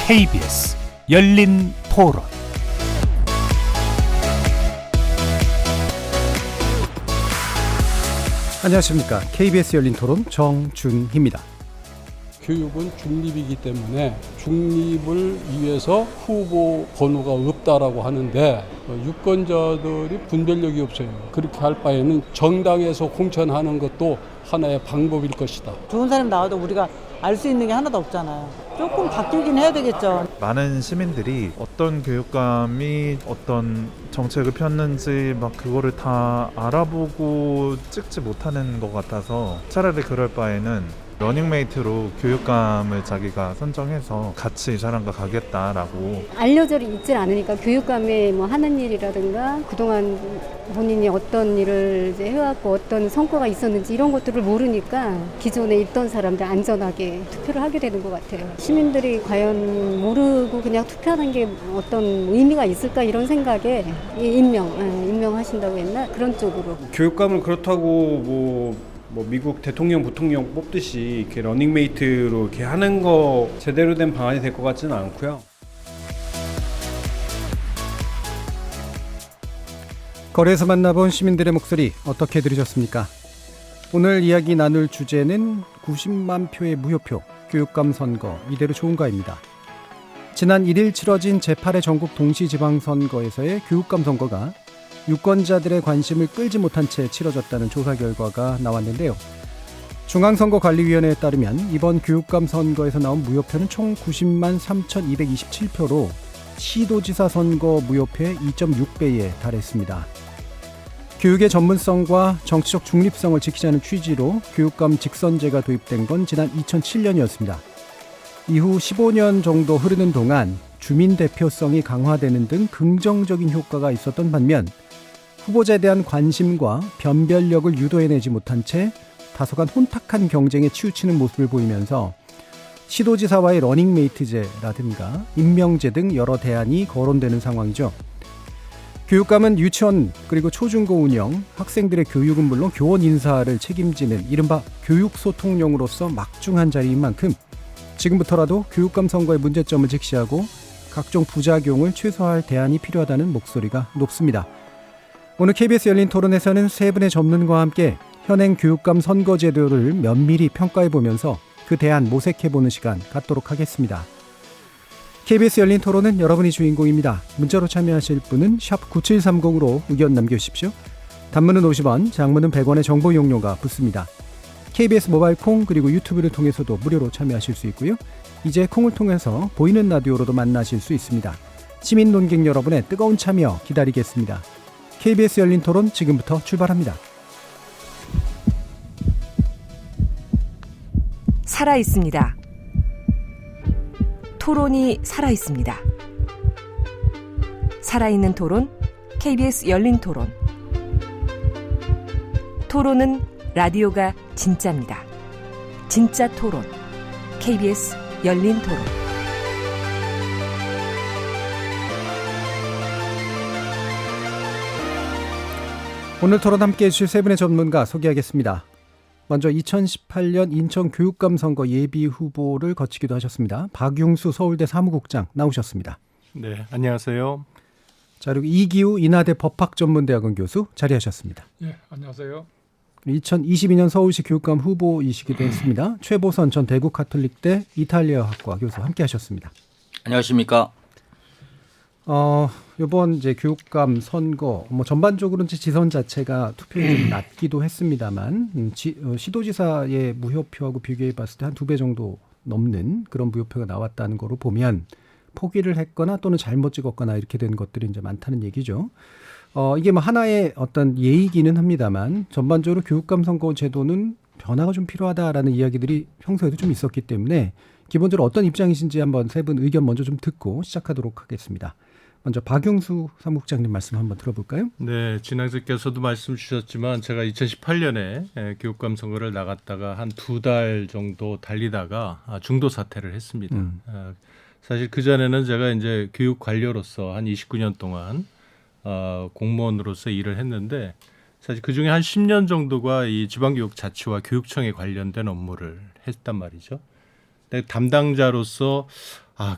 KBS 열린 토론. 안녕하십니까. KBS 열린 토론 정준희입니다. 교육은 중립이기 때문에 중립을 위해서 후보 번호가 없다라고 하는데 유권자들이 분별력이 없어요. 그렇게 할 바에는 정당에서 공천하는 것도 하나의 방법일 것이다. 좋은 사람 나와도 우리가 알 수 있는 게 하나도 없잖아요. 조금 바뀌긴 해야 되겠죠. 많은 시민들이 어떤 교육감이 어떤 정책을 폈는지 막 그거를 다 알아보고 찍지 못하는 것 같아서 차라리 그럴 바에는 러닝메이트로 교육감을 자기가 선정해서 같이 이 사람과 가겠다라고. 알려져 있질 않으니까 교육감이 뭐 하는 일이라든가 그동안 본인이 어떤 일을 이제 해왔고 어떤 성과가 있었는지 이런 것들을 모르니까 기존에 있던 사람들 안전하게 투표를 하게 되는 것 같아요. 시민들이 과연 모르고 그냥 투표하는 게 어떤 의미가 있을까 이런 생각에 임명하신다고 했나 그런 쪽으로. 교육감을 그렇다고 뭐 미국 대통령, 부통령 뽑듯이 이렇게 러닝메이트로 이렇게 하는 거 제대로 된 방안이 될 것 같지는 않고요. 거리에서 만나본 시민들의 목소리 어떻게 들으셨습니까? 오늘 이야기 나눌 주제는 90만 표의 무효표, 교육감 선거 이대로 좋은가입니다. 지난 1일 치러진 제8회 전국 동시지방선거에서의 교육감 선거가 유권자들의 관심을 끌지 못한 채 치러졌다는 조사 결과가 나왔는데요. 중앙선거관리위원회에 따르면 이번 교육감 선거에서 나온 무효표는 총 90만 3,227표로 시도지사 선거 무효표의 2.6배에 달했습니다. 교육의 전문성과 정치적 중립성을 지키자는 취지로 교육감 직선제가 도입된 건 지난 2007년이었습니다. 이후 15년 정도 흐르는 동안 주민 대표성이 강화되는 등 긍정적인 효과가 있었던 반면 후보자에 대한 관심과 변별력을 유도해내지 못한 채 다소간 혼탁한 경쟁에 치우치는 모습을 보이면서 시도지사와의 러닝메이트제라든가 임명제 등 여러 대안이 거론되는 상황이죠. 교육감은 유치원 그리고 초중고 운영, 학생들의 교육은 물론 교원 인사를 책임지는 이른바 교육소통령으로서 막중한 자리인 만큼 지금부터라도 교육감 선거의 문제점을 직시하고 각종 부작용을 최소화할 대안이 필요하다는 목소리가 높습니다. 오늘 KBS 열린 토론에서는 세 분의 전문가와 함께 현행 교육감 선거제도를 면밀히 평가해보면서 그 대안 모색해보는 시간 갖도록 하겠습니다. KBS 열린 토론은 여러분이 주인공입니다. 문자로 참여하실 분은 샵 9730으로 의견 남겨주십시오. 단문은 50원, 장문은 100원의 정보 이용료가 붙습니다. KBS 모바일 콩 그리고 유튜브를 통해서도 무료로 참여하실 수 있고요. 이제 콩을 통해서 보이는 라디오로도 만나실 수 있습니다. 시민 논객 여러분의 뜨거운 참여 기다리겠습니다. KBS 열린 토론 지금부터 출발합니다. 살아있습니다. 토론이 살아있습니다. 살아있는 토론, KBS 열린 토론. 토론은 라디오가 진짜입니다. 진짜 토론, KBS 열린 토론. 오늘 토론 함께해 주실 세 분의 전문가 소개하겠습니다. 먼저 2018년 인천 교육감 선거 예비 후보를 거치기도 하셨습니다. 박용수 서울대 사무국장 나오셨습니다. 네, 안녕하세요. 자, 그리고 이기우 인하대 법학전문대학원 교수 자리하셨습니다. 네, 안녕하세요. 2022년 서울시 교육감 후보이시기도 했습니다. 최보선 전 대구 가톨릭대 이탈리아학과 교수 함께하셨습니다. 안녕하십니까? 이번 이제 교육감 선거 전반적으로는 지선 자체가 투표율이 좀 낮기도 했습니다만 시도지사의 무효표하고 비교해봤을 때 한 2배 정도 넘는 그런 무효표가 나왔다는 거로 보면 포기를 했거나 또는 잘못 찍었거나 이렇게 된 것들이 이제 많다는 얘기죠. 이게 뭐 하나의 어떤 예이기는 합니다만 전반적으로 교육감 선거 제도는 변화가 좀 필요하다라는 이야기들이 평소에도 좀 있었기 때문에 기본적으로 어떤 입장이신지 한번 세 분 의견 먼저 좀 듣고 시작하도록 하겠습니다. 먼저 박용수 사무국장님 말씀 한번 들어볼까요? 네, 진행자께서도 말씀 주셨지만 제가 2018년에 교육감 선거를 나갔다가 한 2달 정도 달리다가 중도 사퇴를 했습니다. 사실 그전에는 제가 이제 교육 관료로서 한 29년 동안 공무원으로서 일을 했는데 사실 그중에 한 10년 정도가 이 지방교육자치와 교육청에 관련된 업무를 했단 말이죠. 근데 담당자로서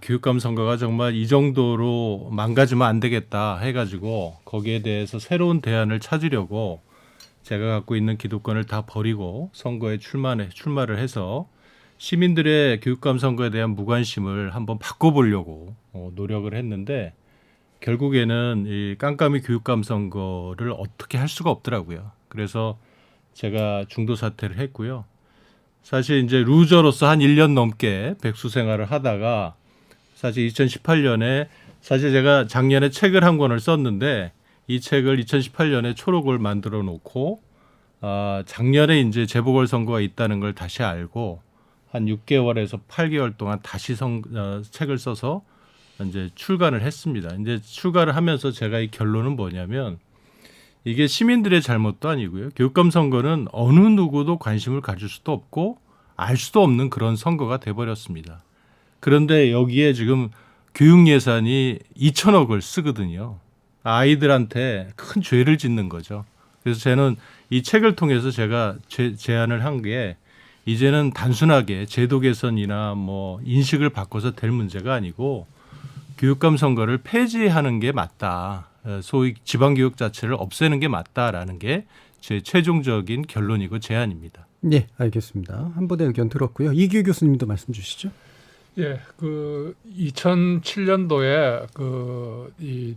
교육감 선거가 정말 이 정도로 망가지면 안 되겠다 해가지고 거기에 대해서 새로운 대안을 찾으려고 제가 갖고 있는 기득권을 다 버리고 선거에 출마를 해서 시민들의 교육감 선거에 대한 무관심을 한번 바꿔보려고 노력을 했는데 결국에는 이 깜깜이 교육감 선거를 어떻게 할 수가 없더라고요. 그래서 제가 중도 사퇴를 했고요. 사실 이제 루저로서 한 1년 넘게 백수 생활을 하다가 사실 2018년에 사실 제가 작년에 책을 한 권을 썼는데 이 책을 2018년에 초록을 만들어 놓고 작년에 이제 재보궐 선거가 있다는 걸 다시 알고 한 6개월에서 8개월 동안 다시 책을 써서 이제 출간을 했습니다. 이제 출간을 하면서 제가 이 결론은 뭐냐면 이게 시민들의 잘못도 아니고요. 교육감 선거는 어느 누구도 관심을 가질 수도 없고 알 수도 없는 그런 선거가 돼버렸습니다. 그런데 여기에 지금 교육 예산이 2천억을 쓰거든요. 아이들한테 큰 죄를 짓는 거죠. 그래서 저는 이 책을 통해서 제가 제안을 한 게 이제는 단순하게 제도 개선이나 뭐 인식을 바꿔서 될 문제가 아니고 교육감 선거를 폐지하는 게 맞다. 소위 지방교육 자체를 없애는 게 맞다라는 게 제 최종적인 결론이고 제안입니다. 네, 알겠습니다. 한 분의 의견 들었고요. 이규 교수님도 말씀 주시죠. 예, 2007년도에 이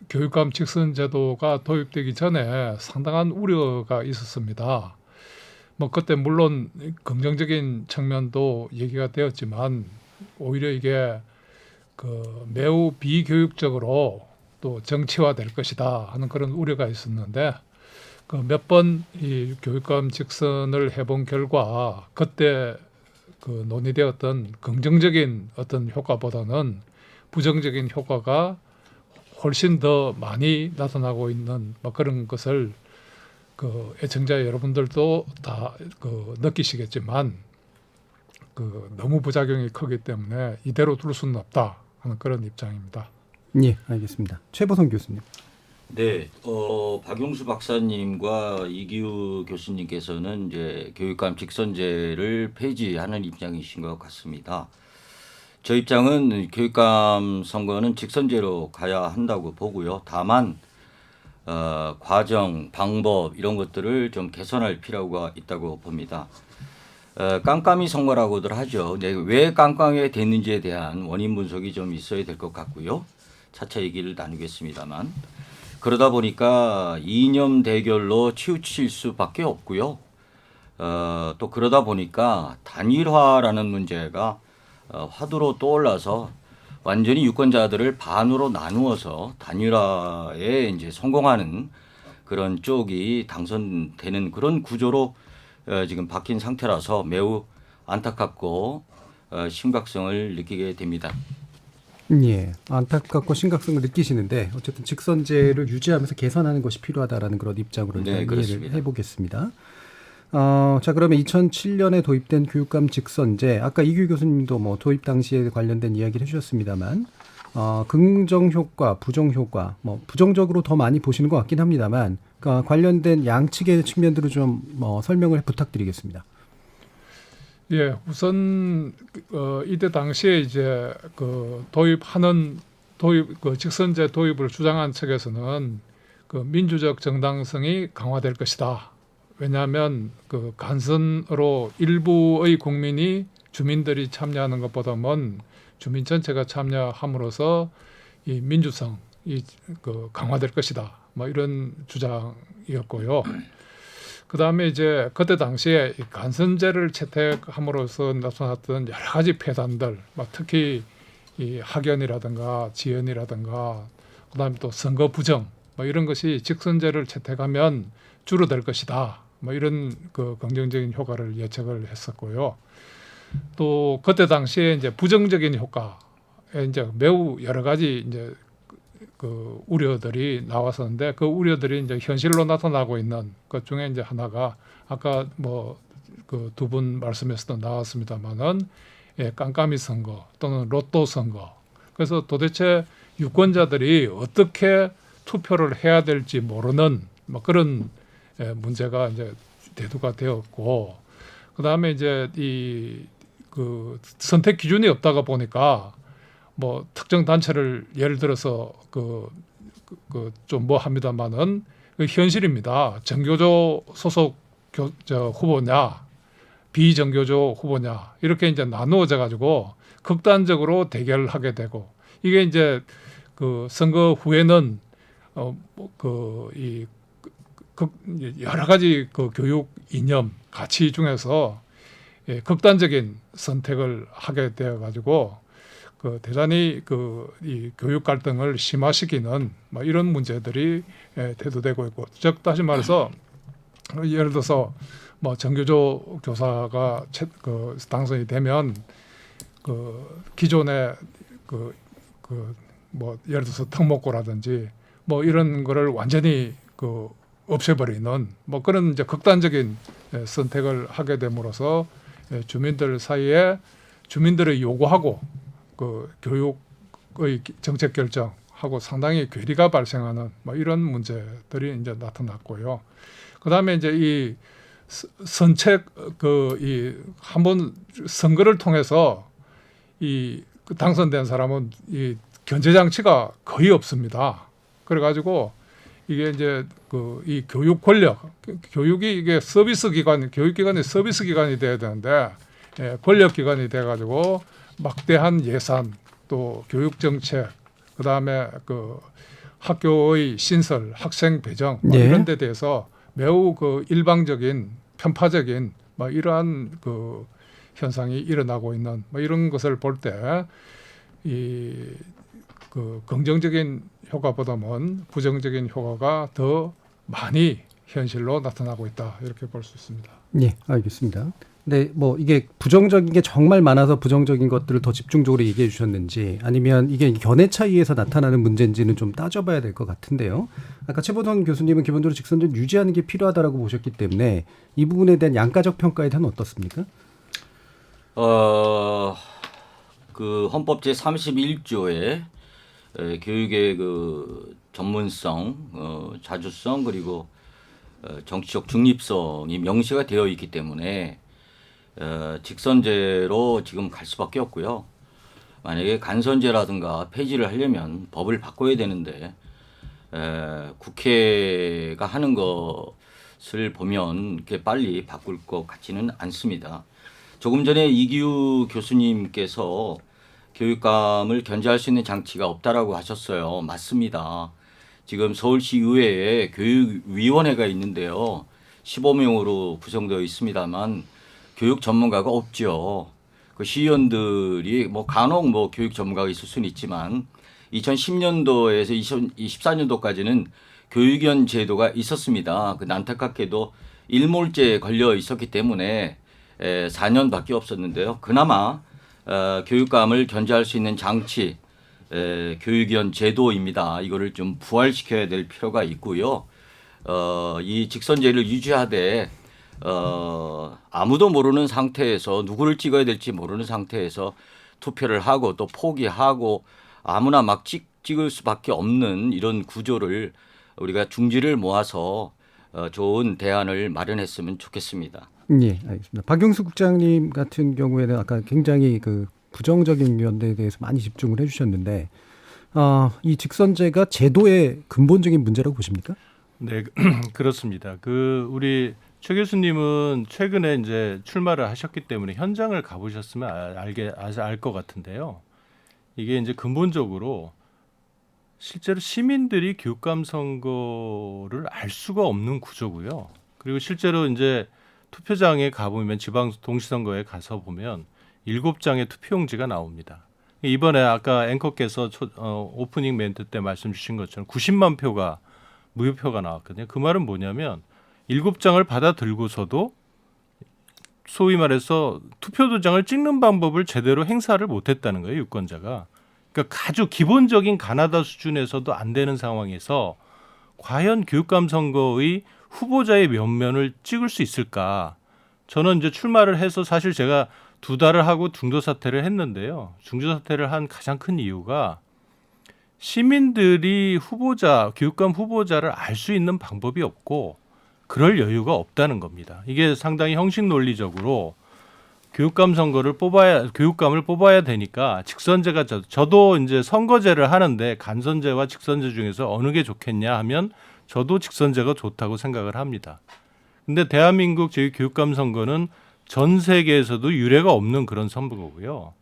교육감 직선 제도가 도입되기 전에 상당한 우려가 있었습니다. 뭐 그때 물론 긍정적인 측면도 얘기가 되었지만 오히려 이게 매우 비교육적으로 또 정치화될 것이다 하는 그런 우려가 있었는데 몇 번 이 교육감 직선을 해본 결과 그때 논의되었던 긍정적인 어떤 효과보다는 부정적인 효과가 훨씬 더 많이 나타나고 있는 뭐 그런 것을 애청자 여러분들도 다 느끼시겠지만 너무 부작용이 크기 때문에 이대로 둘 수는 없다 하는 그런 입장입니다. 네, 알겠습니다. 최보성 교수님. 네, 박용수 박사님과 이기우 교수님께서는 이제 교육감 직선제를 폐지하는 입장이신 것 같습니다. 저 입장은 교육감 선거는 직선제로 가야 한다고 보고요. 다만 과정, 방법 이런 것들을 좀 개선할 필요가 있다고 봅니다. 깜깜이 선거라고들 하죠. 왜 깜깜이 됐는지에 대한 원인 분석이 좀 있어야 될 것 같고요. 차차 얘기를 나누겠습니다만 그러다 보니까 이념 대결로 치우칠 수밖에 없고요. 또 그러다 보니까 단일화라는 문제가 화두로 떠올라서 완전히 유권자들을 반으로 나누어서 단일화에 이제 성공하는 그런 쪽이 당선되는 그런 구조로 지금 바뀐 상태라서 매우 안타깝고 심각성을 느끼게 됩니다. 예, 안타깝고 심각성을 느끼시는데 어쨌든 직선제를 유지하면서 개선하는 것이 필요하다라는 그런 입장으로 네, 이해를 해보겠습니다. 자, 그러면 2007년에 도입된 교육감 직선제, 아까 이규 교수님도 뭐 도입 당시에 관련된 이야기를 해주셨습니다만, 긍정 효과, 부정 효과, 뭐 부정적으로 더 많이 보시는 것 같긴 합니다만, 관련된 양측의 측면들을 좀 설명을 부탁드리겠습니다. 예, 우선 이때 당시에 이제 직선제 도입을 주장한 측에서는 민주적 정당성이 강화될 것이다. 왜냐하면 간선으로 일부의 국민이 주민들이 참여하는 것보다는 주민 전체가 참여함으로써 이 민주성이 강화될 것이다. 뭐 이런 주장이었고요. 그 다음에 이제 그때 당시에 간선제를 채택함으로써 나타났던 여러 가지 폐단들, 특히 이 학연이라든가 지연이라든가, 그 다음에 또 선거 부정, 뭐 이런 것이 직선제를 채택하면 줄어들 것이다. 뭐 이런 긍정적인 효과를 예측을 했었고요. 또 그때 당시에 이제 부정적인 효과에 이제 매우 여러 가지 이제 우려들이 나왔었는데 그 우려들이 이제 현실로 나타나고 있는 것 중에 이제 하나가 아까 뭐 두 분 말씀에서도 나왔습니다만은 깜깜이 선거 또는 로또 선거. 그래서 도대체 유권자들이 어떻게 투표를 해야 될지 모르는 뭐 그런 문제가 이제 대두가 되었고, 그 다음에 이제 선택 기준이 없다가 보니까 뭐 특정 단체를 예를 들어서 좀 뭐 합니다만은 그 현실입니다. 정교조 소속 후보냐 비정교조 후보냐 이렇게 이제 나누어져 가지고 극단적으로 대결하게 되고 이게 이제 그 선거 후에는 여러 가지 그 교육 이념 가치 중에서 극단적인 선택을 하게 되어 가지고 대단히 이 교육 갈등을 심화시키는 뭐 이런 문제들이 대두되고 있고, 즉 다시 말해서 예를 들어서 뭐 정교조 교사가 당선이 되면 기존의 뭐 예를 들어서 특목고라든지 뭐 이런 거를 완전히 없애버리는 뭐 그런 이제 극단적인 선택을 하게 됨으로써 주민들 사이에 주민들의 요구하고 교육의 정책 결정하고 상당히 괴리가 발생하는 뭐 이런 문제들이 이제 나타났고요. 그다음에 이제 이 선책 이 한번 선거를 통해서 당선된 사람은 이 견제 장치가 거의 없습니다. 그래가지고 이게 이제 이 교육 권력, 교육이 이게 서비스 기관, 교육기관이 서비스 기관이 돼야 되는데 권력 기관이 돼가지고 막대한 예산 또 교육 정책, 그다음에 학교의 신설, 학생 배정 뭐 이런 데 대해서 매우 일방적인 편파적인 뭐 이러한 현상이 일어나고 있는 뭐 이런 것을 볼 때 이 긍정적인 효과보다는 부정적인 효과가 더 많이 현실로 나타나고 있다 이렇게 볼 수 있습니다. 네, 알겠습니다. 근데 뭐 이게 부정적인 게 정말 많아서 부정적인 것들을 더 집중적으로 얘기해 주셨는지 아니면 이게 견해 차이에서 나타나는 문제인지는 좀 따져봐야 될 것 같은데요. 아까 최보돈 교수님은 기본적으로 직선제를 유지하는 게 필요하다라고 보셨기 때문에 이 부분에 대한 양가적 평가에 대한 어떻습니까? 헌법 제31조에 교육의 전문성, 자주성 그리고 정치적 중립성이 명시가 되어 있기 때문에 직선제로 지금 갈 수밖에 없고요. 만약에 간선제라든가 폐지를 하려면 법을 바꿔야 되는데 국회가 하는 것을 보면 이렇게 빨리 바꿀 것 같지는 않습니다. 조금 전에 이기우 교수님께서 교육감을 견제할 수 있는 장치가 없다라고 하셨어요. 맞습니다. 지금 서울시 의회에 교육위원회가 있는데요. 15명으로 구성되어 있습니다만 교육 전문가가 없죠. 시의원들이 뭐 간혹 뭐 교육 전문가가 있을 수는 있지만 2010년도에서 2014년도까지는 교육위원 제도가 있었습니다. 안타깝게도 일몰제에 걸려 있었기 때문에 4년밖에 없었는데요. 그나마 교육감을 견제할 수 있는 장치 교육위원 제도입니다. 이거를 좀 부활시켜야 될 필요가 있고요. 이 직선제를 유지하되 아무도 모르는 상태에서 누구를 찍어야 될지 모르는 상태에서 투표를 하고 또 포기하고 아무나 막 찍을 수밖에 없는 이런 구조를 우리가 중지를 모아서 좋은 대안을 마련했으면 좋겠습니다. 네, 알겠습니다. 박용수 국장님 같은 경우에는 아까 굉장히 부정적인 면에 대해서 많이 집중을 해주셨는데 이 직선제가 제도의 근본적인 문제라고 보십니까? 네, 그렇습니다. 우리 최 교수님은 최근에 이제 출마를 하셨기 때문에 현장을 가보셨으면 알 것 같은데요. 이게 이제 근본적으로 실제로 시민들이 교육감 선거를 알 수가 없는 구조고요. 그리고 실제로 이제 투표장에 가보면 지방 동시선거에 가서 보면 7장의 투표용지가 나옵니다. 이번에 아까 앵커께서 오프닝 멘트 때 말씀 주신 것처럼 90만 표가 무효표가 나왔거든요. 그 말은 뭐냐면 7장을 받아 들고서도 소위 말해서 투표도장을 찍는 방법을 제대로 행사를 못했다는 거예요. 유권자가. 그러니까 아주 기본적인 가나다 수준에서도 안 되는 상황에서 과연 교육감 선거의 후보자의 면면을 찍을 수 있을까? 저는 이제 출마를 해서 사실 제가 2달을 하고 중도 사퇴를 했는데요. 중도 사퇴를 한 가장 큰 이유가 시민들이 교육감 후보자를 알 수 있는 방법이 없고 그럴 여유가 없다는 겁니다. 이게 상당히 형식 논리적으로 교육감을 뽑아야 되니까 직선제가 저도 이제 선거제를 하는데 간선제와 직선제 중에서 어느 게 좋겠냐 하면 저도 직선제가 좋다고 생각을 합니다. 근데 대한민국 제2교육감 선거는 전 세계에서도 유례가 없는 그런 선거고요.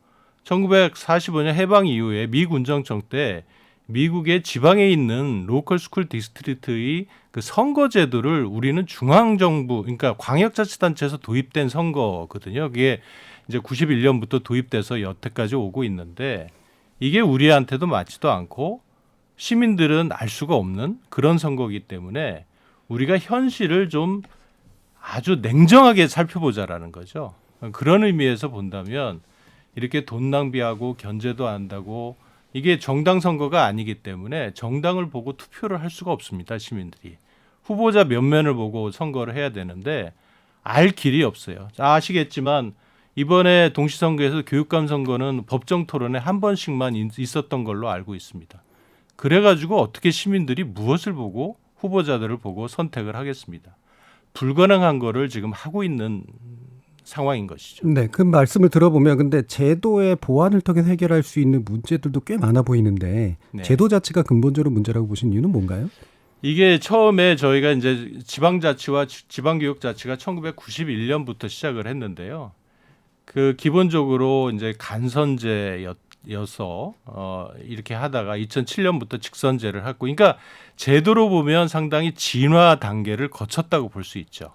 1945년 해방 이후에 미 군정청 때 미국의 지방에 있는 로컬 스쿨 디스트리트의 그 선거 제도를 우리는 중앙정부, 그러니까 광역자치단체에서 도입된 선거거든요. 그게 이제 91년부터 도입돼서 여태까지 오고 있는데 이게 우리한테도 맞지도 않고 시민들은 알 수가 없는 그런 선거이기 때문에 우리가 현실을 좀 아주 냉정하게 살펴보자라는 거죠. 그런 의미에서 본다면 이렇게 돈 낭비하고 견제도 한다고 이게 정당 선거가 아니기 때문에 정당을 보고 투표를 할 수가 없습니다. 시민들이. 후보자 면면을 보고 선거를 해야 되는데 알 길이 없어요. 아시겠지만 이번에 동시선거에서 교육감 선거는 법정 토론에 한 번씩만 있었던 걸로 알고 있습니다. 그래가지고 어떻게 시민들이 무엇을 보고 후보자들을 보고 선택을 하겠습니다. 불가능한 거를 지금 하고 있는 상황인 것이죠. 네, 그 말씀을 들어보면 근데 제도의 보완을 통해서 해결할 수 있는 문제들도 꽤 많아 보이는데 네. 제도 자체가 근본적으로 문제라고 보신 이유는 뭔가요? 이게 처음에 저희가 이제 지방자치와 지방교육자치가 1991년부터 시작을 했는데요. 그 기본적으로 이제 간선제여서 이렇게 하다가 2007년부터 직선제를 했고, 그러니까 제도로 보면 상당히 진화 단계를 거쳤다고 볼 수 있죠.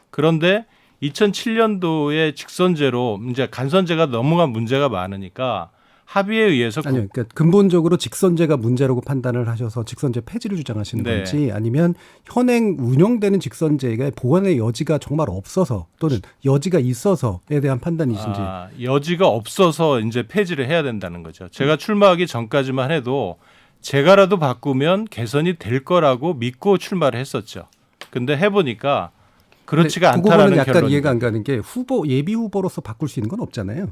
그런데 2007년도에 직선제로 이제 간선제가 넘어간 문제가 많으니까 합의에 의해서 아니요, 그러니까 근본적으로 직선제가 문제라고 판단을 하셔서 직선제 폐지를 주장하시는 네. 건지 아니면 현행 운영되는 직선제가 보완의 여지가 정말 없어서 또는 여지가 있어서에 대한 판단이신지. 여지가 없어서 이제 폐지를 해야 된다는 거죠. 제가 출마하기 전까지만 해도 제가라도 바꾸면 개선이 될 거라고 믿고 출마를 했었죠. 근데 해보니까 그렇지가 그거는 않다라는 약간 결론입니다. 이해가 안 가는 게 예비 후보로서 바꿀 수 있는 건 없잖아요.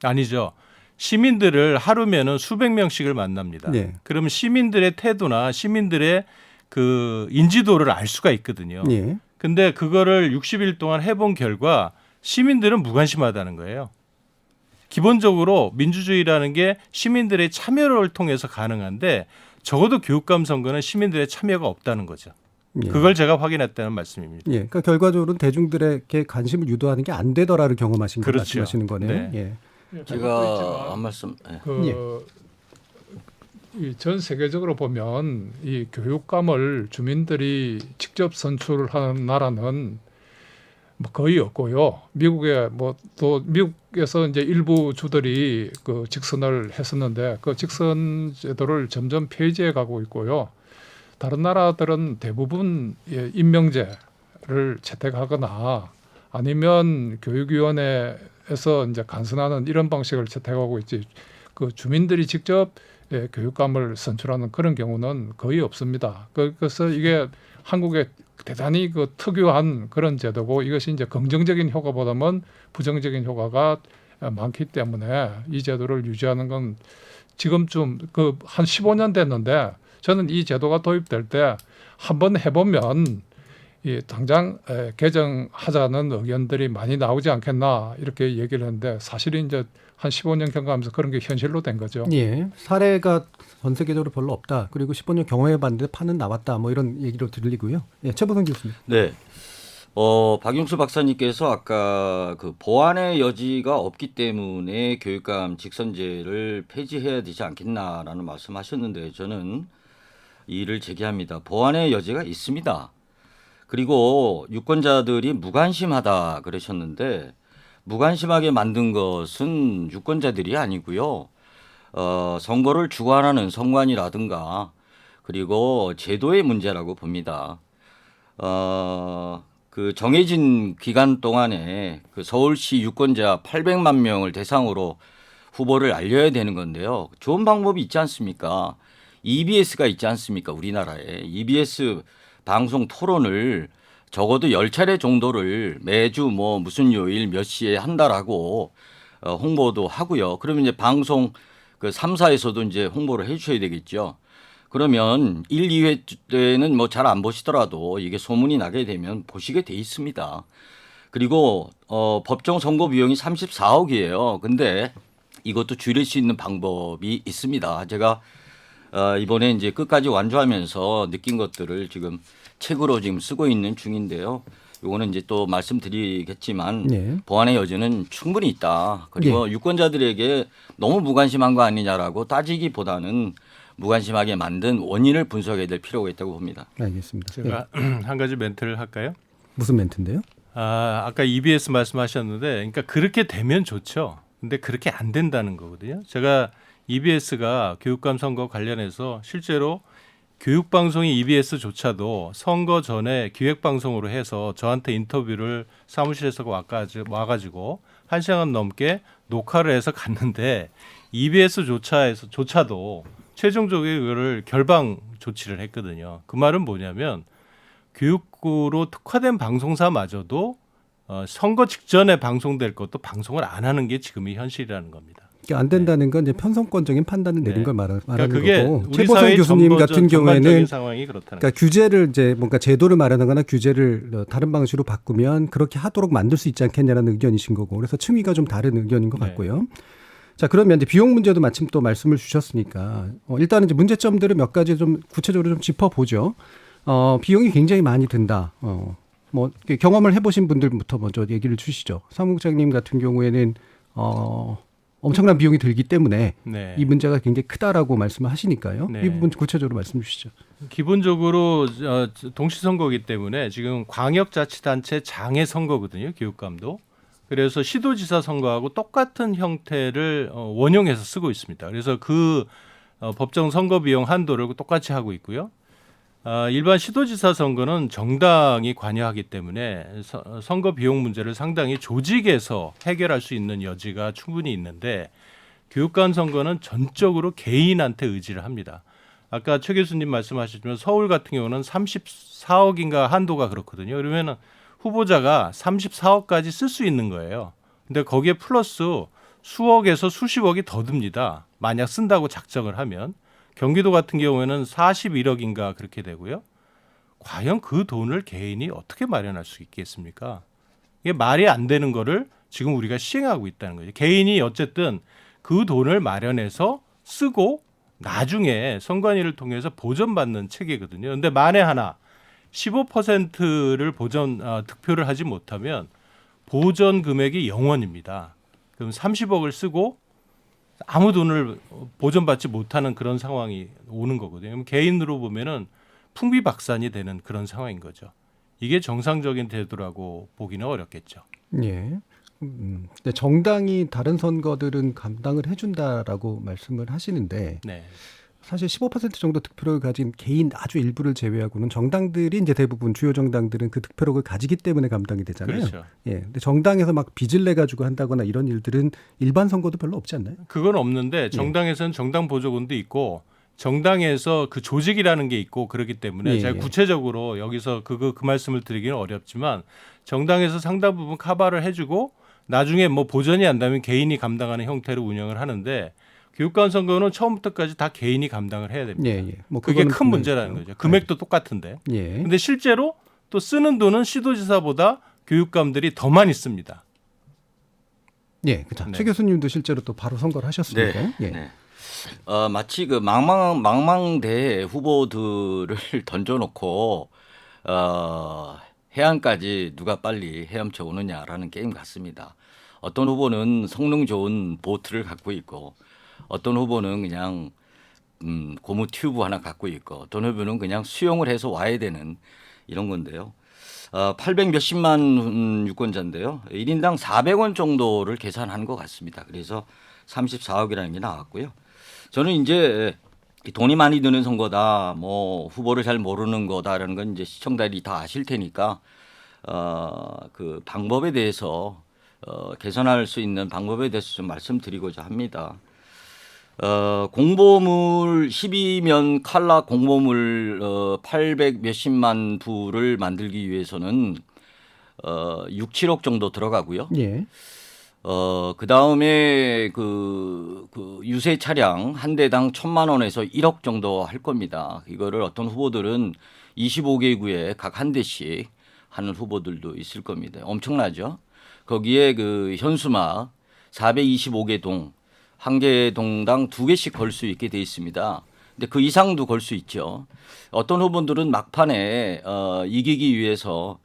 아니죠. 시민들을 하루면은 수백 명씩을 만납니다. 네. 그러면 시민들의 태도나 시민들의 그 인지도를 알 수가 있거든요. 예. 근데 그거를 60일 동안 해본 결과 시민들은 무관심하다는 거예요. 기본적으로 민주주의라는 게 시민들의 참여를 통해서 가능한데 적어도 교육감 선거는 시민들의 참여가 없다는 거죠. 예. 그걸 제가 확인했다는 말씀입니다. 예. 그러니까 결과적으로는 대중들에게 관심을 유도하는 게 안 되더라를 경험하신 거 그렇죠. 말씀하시는 거네요. 네. 예. 제가 한 말씀. 네. 전 세계적으로 보면 이 교육감을 주민들이 직접 선출하는 나라는 뭐 거의 없고요. 미국에 또 미국에서 이제 일부 주들이 그 직선을 했었는데 그 직선 제도를 점점 폐지해 가고 있고요. 다른 나라들은 대부분 임명제를 채택하거나 아니면 교육위원회에서 이제 간선하는 이런 방식을 채택하고 있지. 그 주민들이 직접 교육감을 선출하는 그런 경우는 거의 없습니다. 그래서 이게 한국의 대단히 그 특유한 그런 제도고 이것이 이제 긍정적인 효과보다는 부정적인 효과가 많기 때문에 이 제도를 유지하는 건 지금쯤 그 한 15년 됐는데 저는 이 제도가 도입될 때 한번 해보면 이 당장 개정하자는 의견들이 많이 나오지 않겠나 이렇게 얘기를 했는데 사실은 이제 한 15년 경과하면서 그런 게 현실로 된 거죠. 예. 사례가 전 세계적으로 별로 없다. 그리고 15년 경험해봤는데 판은 나왔다. 뭐 이런 얘기로 들리고요. 예, 최보성 교수님. 네. 박용수 박사님께서 아까 그 보완의 여지가 없기 때문에 교육감 직선제를 폐지해야 되지 않겠나라는 말씀하셨는데 저는 이를 제기합니다. 보완의 여지가 있습니다. 그리고 유권자들이 무관심하다 그러셨는데 무관심하게 만든 것은 유권자들이 아니고요. 선거를 주관하는 선관위라든가 그리고 제도의 문제라고 봅니다. 그 정해진 기간 동안에 그 서울시 유권자 800만 명을 대상으로 후보를 알려야 되는 건데요. 좋은 방법이 있지 않습니까? EBS가 있지 않습니까? 우리나라에. EBS 방송 토론을 적어도 10차례 정도를 매주 무슨 요일 몇 시에 한다라고 홍보도 하고요. 그러면 이제 방송 그 3사에서도 이제 홍보를 해 주셔야 되겠죠. 그러면 1, 2회 때는 잘 안 보시더라도 이게 소문이 나게 되면 보시게 돼 있습니다. 그리고 법정 선거 비용이 34억이에요. 근데 이것도 줄일 수 있는 방법이 있습니다. 제가 이번에 이제 끝까지 완주하면서 느낀 것들을 지금 책으로 지금 쓰고 있는 중인데요. 요거는 이제 또 말씀드리겠지만 네. 보완의 여지는 충분히 있다. 그리고 유권자들에게 너무 무관심한 거 아니냐라고 따지기보다는 무관심하게 만든 원인을 분석해야 될 필요가 있다고 봅니다. 알겠습니다. 제가 한 가지 멘트를 할까요? 무슨 멘트인데요? 아까 EBS 말씀하셨는데, 그러니까 그렇게 되면 좋죠. 근데 그렇게 안 된다는 거거든요. 제가 EBS가 교육감 선거 관련해서 실제로 교육방송이 EBS조차도 선거 전에 기획방송으로 해서 저한테 인터뷰를 사무실에서 와가지고 1시간 넘게 녹화를 해서 갔는데 EBS조차도 최종적으로 이거를 결방 조치를 했거든요. 그 말은 뭐냐면 교육으로 특화된 방송사마저도 선거 직전에 방송될 것도 방송을 안 하는 게 지금의 현실이라는 겁니다. 안 된다는 건 이제 편성권적인 판단을 내린 네. 걸 말하는 그게 거고 우리 최보선 사회의 교수님 같은 경우에는 상황이 그렇다는 그러니까 규제를 이제 뭔가 제도를 마련하거나 규제를 다른 방식으로 바꾸면 그렇게 하도록 만들 수 있지 않겠냐라는 의견이신 거고 그래서 층위가 좀 다른 의견인 것 네. 같고요. 자 그러면 이제 비용 문제도 마침 또 말씀을 주셨으니까 일단은 이제 문제점들을 몇 가지 좀 구체적으로 좀 짚어보죠. 비용이 굉장히 많이 든다. 뭐 경험을 해보신 분들부터 먼저 얘기를 주시죠. 사무국장님 같은 경우에는 엄청난 비용이 들기 때문에 네. 이 문제가 굉장히 크다라고 말씀을 하시니까요. 네. 이 부분 구체적으로 말씀 주시죠. 기본적으로 동시선거이기 때문에 지금 광역자치단체 장애 선거거든요. 교육감도. 그래서 시도지사 선거하고 똑같은 형태를 원용해서 쓰고 있습니다. 그래서 그 법정 선거 비용 한도를 똑같이 하고 있고요. 일반 시도지사 선거는 정당이 관여하기 때문에 선거 비용 문제를 상당히 조직에서 해결할 수 있는 여지가 충분히 있는데 교육감 선거는 전적으로 개인한테 의지를 합니다. 아까 최 교수님 말씀하셨지만 서울 같은 경우는 34억인가 한도가 그렇거든요. 그러면 후보자가 34억까지 쓸 수 있는 거예요. 근데 거기에 플러스 수억에서 수십억이 더 듭니다. 만약 쓴다고 작정을 하면. 경기도 같은 경우에는 41억인가 그렇게 되고요. 과연 그 돈을 개인이 어떻게 마련할 수 있겠습니까? 이게 말이 안 되는 거를 지금 우리가 시행하고 있다는 거죠. 개인이 어쨌든 그 돈을 마련해서 쓰고 나중에 선관위를 통해서 보전받는 체계거든요. 근데 만에 하나 15%를 득표를 하지 못하면 보전 금액이 0원입니다. 그럼 30억을 쓰고 아무 돈을 보전받지 못하는 그런 상황이 오는 거거든요. 그럼 개인으로 보면은 풍비박산이 되는 그런 상황인 거죠. 이게 정상적인 태도라고 보기는 어렵겠죠. 예. 근데 정당이 다른 선거들은 감당을 해준다라고 말씀을 하시는데 네. 사실 15% 정도 득표력을 가진 개인 아주 일부를 제외하고는 정당들이 이제 대부분 주요 정당들은 그 득표력을 가지기 때문에 감당이 되잖아요. 그렇죠. 예. 근데 정당에서 막 빚을 내 가지고 한다거나 이런 일들은 일반 선거도 별로 없지 않나요? 그건 없는데 정당에서는 정당 보조금도 있고 정당에서 그 조직이라는 게 있고 그렇기 때문에 제가 구체적으로 여기서 그 말씀을 드리기는 어렵지만 정당에서 상당 부분 커버를 해주고 나중에 뭐 보전이 안다면 개인이 감당하는 형태로 운영을 하는데 교육감 선거는 처음부터까지 다 개인이 감당을 해야 됩니다. 뭐 그게 큰 문제라는 거죠. 금액도 똑같은데. 근데 실제로 또 쓰는 돈은 시도지사보다 교육감들이 더 많이 씁니다. 예, 그렇죠. 최 교수님도 실제로 또 바로 선거를 하셨으니까요. 네. 네. 마치 그 망망대 후보들을 던져놓고 해안까지 누가 빨리 헤엄쳐 오느냐라는 게임 같습니다. 어떤 후보는 성능 좋은 보트를 갖고 있고 어떤 후보는 그냥 고무 튜브 하나 갖고 있고 어떤 후보는 그냥 수용을 해서 와야 되는 이런 건데요. 800 몇십만 유권자인데요. 1인당 400원 정도를 계산한 것 같습니다. 그래서 34억이라는 게 나왔고요. 저는 이제 돈이 많이 드는 선거다, 뭐 후보를 잘 모르는 거다라는 건 이제 시청자들이 다 아실 테니까 그 방법에 대해서 개선할 수 있는 방법에 대해서 좀 말씀드리고자 합니다. 공보물 12면 칼라 공보물 800 몇십만 부를 만들기 위해서는 6, 7억 정도 들어가고요. 예. 그 다음에 그 유세 차량 한 대당 1,000만 원에서 1억 정도 할 겁니다. 이거를 어떤 후보들은 25개 구에 각 한 대씩 하는 후보들도 있을 겁니다. 엄청나죠. 거기에 그 현수막 425개 동, 한 개 동당 2개씩 걸 수 있게 돼 있습니다. 근데 그 이상도 걸 수 있죠. 어떤 후보들은 막판에 이기기 위해서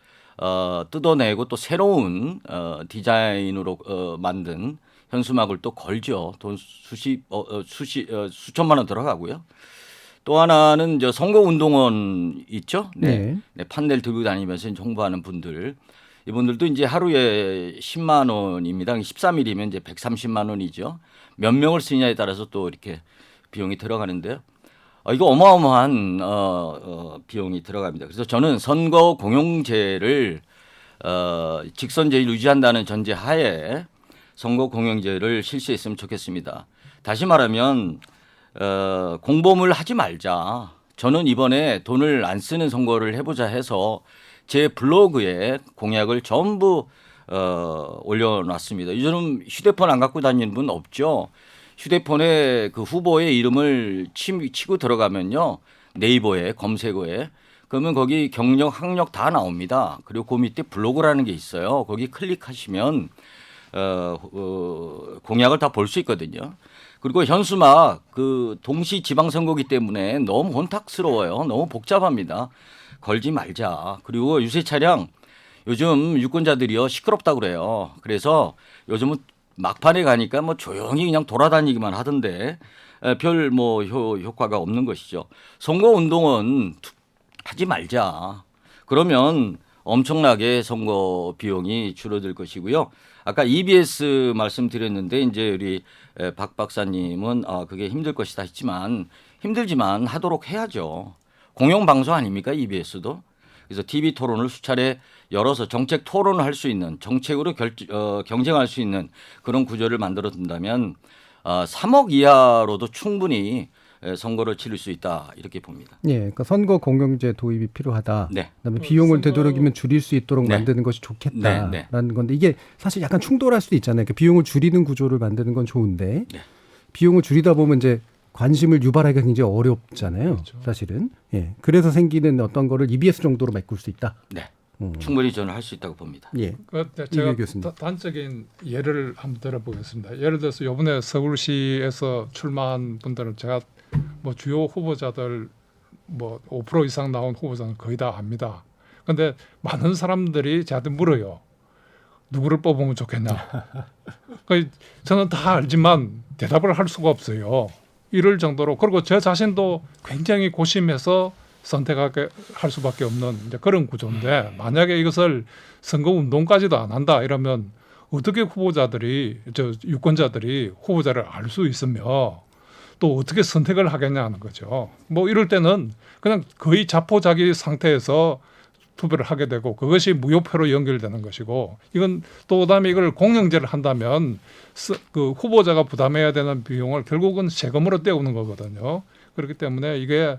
뜯어내고 또 새로운 디자인으로 만든 현수막을 또 걸죠. 돈 수천만 원 들어가고요. 또 하나는 저 선거운동원 있죠. 네. 네, 판넬 들고 다니면서 홍보하는 분들. 이분들도 이제 하루에 10만 원입니다. 13일이면 이제 130만 원이죠. 몇 명을 쓰느냐에 따라서 또 이렇게 비용이 들어가는데요. 이거 어마어마한 비용이 들어갑니다. 그래서 저는 선거 공영제를 직선제를 유지한다는 전제 하에 선거 공영제를 실시했으면 좋겠습니다. 다시 말하면 공범을 하지 말자. 저는 이번에 돈을 안 쓰는 선거를 해보자 해서 제 블로그에 공약을 전부 올려놨습니다. 요즘 휴대폰 안 갖고 다니는 분 없죠? 휴대폰에 그 후보의 이름을 치고 들어가면요. 네이버에 검색어에 그러면 거기 경력, 학력 다 나옵니다. 그리고 그 밑에 블로그라는 게 있어요. 거기 클릭하시면 공약을 다 볼 수 있거든요. 그리고 현수막 그 동시 지방선거기 때문에 너무 혼탁스러워요. 너무 복잡합니다. 걸지 말자. 그리고 유세 차량 요즘 유권자들이요 시끄럽다고 그래요. 그래서 요즘은 막판에 가니까 뭐 조용히 그냥 돌아다니기만 하던데 별 뭐 효과가 없는 것이죠. 선거운동은 하지 말자. 그러면 엄청나게 선거 비용이 줄어들 것이고요. 아까 EBS 말씀드렸는데 이제 우리 박 박사님은 그게 힘들 것이다 했지만 힘들지만 하도록 해야죠. 공영방송 아닙니까 EBS도. 그래서 TV 토론을 수차례 열어서 정책 토론을 할 수 있는 정책으로 경쟁할 수 있는 그런 구조를 만들어 둔다면 3억 이하로도 충분히 선거를 치를 수 있다 이렇게 봅니다. 예, 그러니까 선거 공영제 도입이 필요하다. 네. 그다음에 비용을 되도록이면 줄일 수 있도록 네. 만드는 것이 좋겠다라는 네. 건데 이게 사실 약간 충돌할 수도 있잖아요. 그러니까 비용을 줄이는 구조를 만드는 건 좋은데 비용을 줄이다 보면 이제 관심을 유발하기가 굉장히 어렵잖아요. 그렇죠. 사실은. 예, 그래서 생기는 어떤 거를 EBS 정도로 메꿀 수 있다. 네. 충분히 저는 할 수 있다고 봅니다. 예. 제가 교수님. 단적인 예를 한번 들어보겠습니다. 예를 들어서 이번에 서울시에서 출마한 분들은 제가 뭐 주요 후보자들 뭐 5% 이상 나온 후보자는 거의 다 압니다. 그런데 많은 사람들이 저한테 물어요. 누구를 뽑으면 좋겠냐. 저는 다 알지만 대답을 할 수가 없어요. 이럴 정도로. 그리고 저 자신도 굉장히 고심해서 선택하게 할 수밖에 없는 이제 그런 구조인데 만약에 이것을 선거운동까지도 안 한다 이러면 어떻게 유권자들이 후보자를 알 수 있으며 또 어떻게 선택을 하겠냐는 거죠. 뭐 이럴 때는 그냥 거의 자포자기 상태에서 투표를 하게 되고 그것이 무효표로 연결되는 것이고 이건 또 그다음에 이걸 공영제를 한다면 그 후보자가 부담해야 되는 비용을 결국은 세금으로 떼우는 거거든요. 그렇기 때문에 이게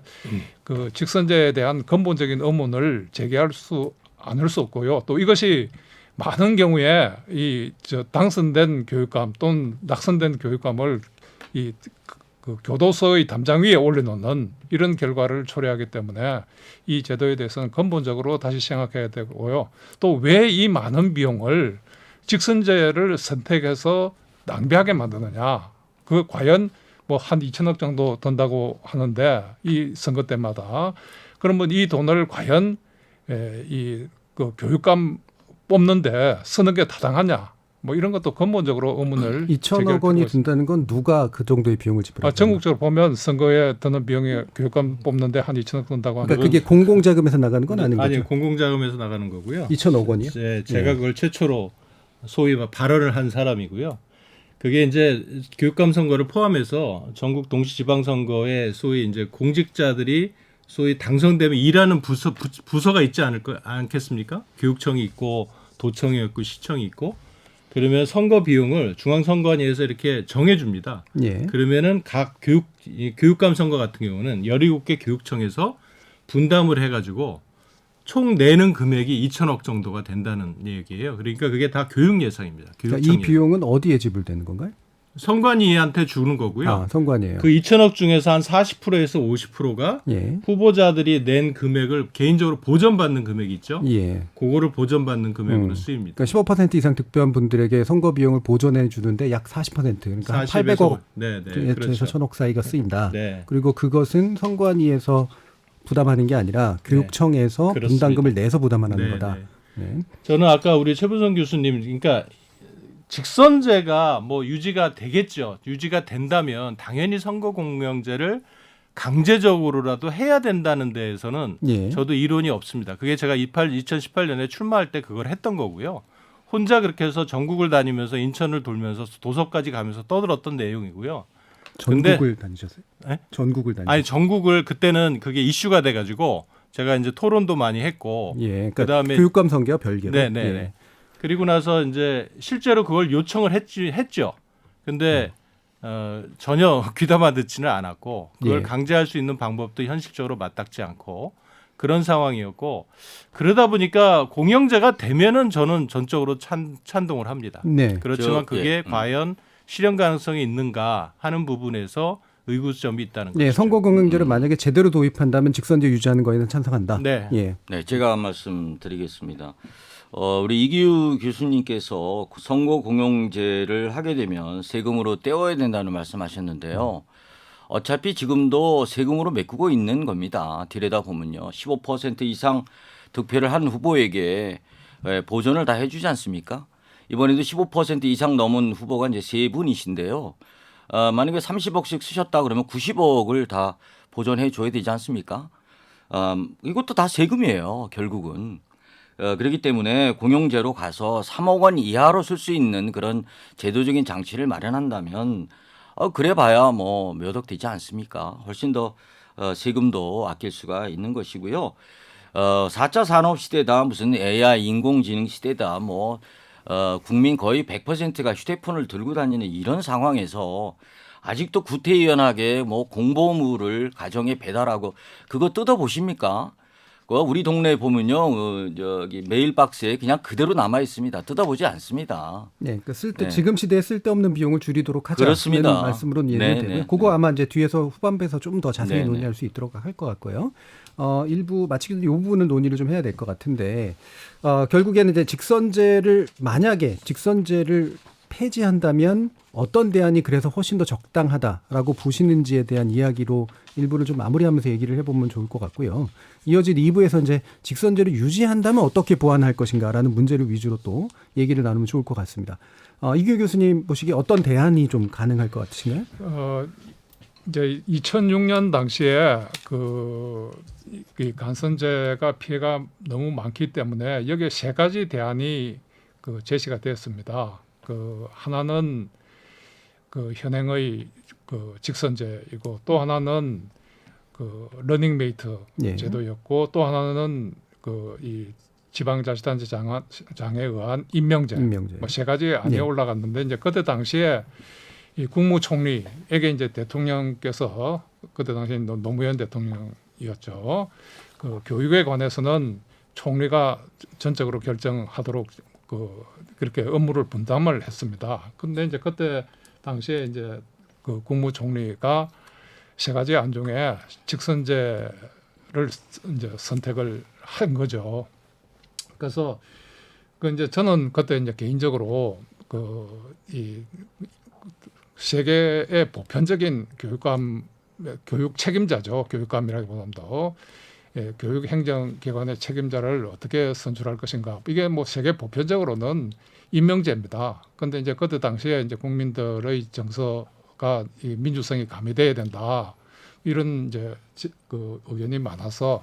그 직선제에 대한 근본적인 의문을 제기할 수 않을 수 없고요. 또 이것이 많은 경우에 당선된 교육감 또는 낙선된 교육감을 그 교도소의 담장 위에 올려놓는 이런 결과를 초래하기 때문에 이 제도에 대해서는 근본적으로 다시 생각해야 되고요. 또 왜 이 많은 비용을 직선제를 선택해서 낭비하게 만드느냐. 그 과연 뭐 한 2천억 정도 든다고 하는데 이 선거 때마다 그러면 이 돈을 과연 그 교육감 뽑는데 쓰는 게 타당하냐? 뭐 이런 것도 근본적으로 의문을 2천억 원이 든다는 건 누가 그 정도의 비용을 지불하죠? 전국적으로 보면 선거에 드는 비용이 교육감 뽑는데 한 2천억 든다고 하는. 그러니까 그게 공공자금에서 나가는 건 아닌 거죠? 아니요, 공공자금에서 나가는 거고요. 2천억 원이요? 제가 그걸 최초로 소위 발언을 한 사람이고요. 그게 이제 교육감 선거를 포함해서 전국 동시지방선거에 소위 이제 공직자들이 소위 당선되면 일하는 부서가 있지 않겠습니까? 교육청이 있고 도청이 있고 시청이 있고 그러면 선거 비용을 중앙선관위에서 이렇게 정해줍니다. 예. 그러면은 각 교육감 선거 같은 경우는 17개 교육청에서 분담을 해가지고 총 내는 금액이 2천억 정도가 된다는 얘기예요. 그러니까 그게 다 교육 예산입니다. 그러니까 이 비용은 어디에 지불되는 건가요? 선관위한테 주는 거고요. 아, 선관위예요. 그 2천억 중에서 한 40%에서 50%가 예. 후보자들이 낸 금액을 개인적으로 보전받는 금액이 있죠. 예. 그거를 보전받는 금액으로 쓰입니다. 그러니까 15% 이상 득표한 분들에게 선거 비용을 보전해 주는데 약 40%, 그러니까 한 800억 네네, 에서 그렇죠. 1,000억 사이가 쓰인다. 네. 그리고 그것은 선관위에서 부담하는 게 아니라 교육청에서 그렇습니다. 분담금을 내서 부담하는 네, 거다. 네. 네. 저는 아까 우리 최부선 교수님, 그러니까 직선제가 뭐 유지가 되겠죠. 유지가 된다면 당연히 선거공명제를 강제적으로라도 해야 된다는 데에서는 예. 저도 이론이 없습니다. 그게 제가 2018년에 출마할 때 그걸 했던 거고요. 혼자 그렇게 해서 전국을 다니면서 인천을 돌면서 도서까지 가면서 떠들었던 내용이고요. 전국을 다니셨어요? 네? 전국을 다니셨어요? 아니 전국을 그때는 그게 이슈가 돼가지고 제가 이제 토론도 많이 했고, 예, 그러니까 그다음에 교육감 선거와 별개로. 네네. 예. 그리고 나서 이제 실제로 그걸 요청을 했죠. 근데 전혀 귀담아 듣지는 않았고 그걸 예. 강제할 수 있는 방법도 현실적으로 마땅치 않고 그런 상황이었고 그러다 보니까 공영제가 되면은 저는 전적으로 찬동을 합니다. 네. 그렇지만 그게 과연 실현 가능성이 있는가 하는 부분에서 의구점이 있다는 거죠. 네, 선거 공영제를 만약에 제대로 도입한다면 직선제 유지하는 거에는 찬성한다. 네. 예. 네, 제가 말씀드리겠습니다. 우리 이기우 교수님께서 선거 공영제를 하게 되면 세금으로 떼어야 된다는 말씀하셨는데요. 어차피 지금도 세금으로 메꾸고 있는 겁니다. 들여다 보면요. 15% 이상 득표를 한 후보에게 보전을 다 해주지 않습니까? 이번에도 15% 이상 넘은 후보가 이제 3분이신데요. 만약에 30억씩 쓰셨다 그러면 90억을 다 보전해 줘야 되지 않습니까? 이것도 다 세금이에요, 결국은. 그렇기 때문에 공영제로 가서 3억 원 이하로 쓸 수 있는 그런 제도적인 장치를 마련한다면 그래봐야 뭐 몇 억 되지 않습니까? 훨씬 더 세금도 아낄 수가 있는 것이고요. 4차 산업 시대다 무슨 AI 인공지능 시대다 뭐 국민 거의 100%가 휴대폰을 들고 다니는 이런 상황에서 아직도 구태의연하게 뭐 공보물을 가정에 배달하고 그거 뜯어보십니까? 우리 동네에 보면요, 저기 메일박스에 그냥 그대로 남아 있습니다. 뜯어보지 않습니다. 네, 그러니까 네. 지금 시대에 쓸데없는 비용을 줄이도록 하자는 그렇습니다. 말씀으로 네, 이해되고요. 네, 그거 네. 아마 이제 뒤에서 후반부에서 좀 더 자세히 네, 논의할 수 있도록 할 것 같고요. 일부 마치기 전에 이 부분은 논의를 좀 해야 될 것 같은데 결국에는 이제 만약에 직선제를 폐지한다면 어떤 대안이 그래서 훨씬 더 적당하다라고 보시는지에 대한 이야기로 일부를 좀 마무리하면서 얘기를 해보면 좋을 것 같고요. 이어진 2부에서 이제 직선제를 유지한다면 어떻게 보완할 것인가라는 문제를 위주로 또 얘기를 나누면 좋을 것 같습니다. 이규 교수님 보시기에 어떤 대안이 좀 가능할 것 같으신가요? 이제 2006년 당시에 이 간선제가 피해가 너무 많기 때문에 여기에 세 가지 대안이 제시가 됐습니다. 하나는 현행의 직선제이고 또 하나는 러닝메이트 예. 제도였고 또 하나는 이 지방자치단체 장에 의한 임명제. 뭐 세 가지 안에 예. 올라갔는데 이제 그때 당시에 이 국무총리에게 이제 대통령께서 그때 당시 노무현 대통령이었죠. 교육에 관해서는 총리가 전적으로 결정하도록 그렇게 업무를 분담을 했습니다. 근데 이제 그때 당시에 이제 국무총리가 세 가지 안 중에 직선제를 이제 선택을 한 거죠. 그래서 이제 저는 그때 이제 개인적으로 이 세계의 보편적인 교육 책임자죠. 교육감이라기보다도 교육 행정기관의 책임자를 어떻게 선출할 것인가. 이게 뭐 세계 보편적으로는 임명제입니다. 그런데 이제 그때 당시에 이제 국민들의 정서가 이 민주성이 가미돼야 된다. 이런 이제 의견이 많아서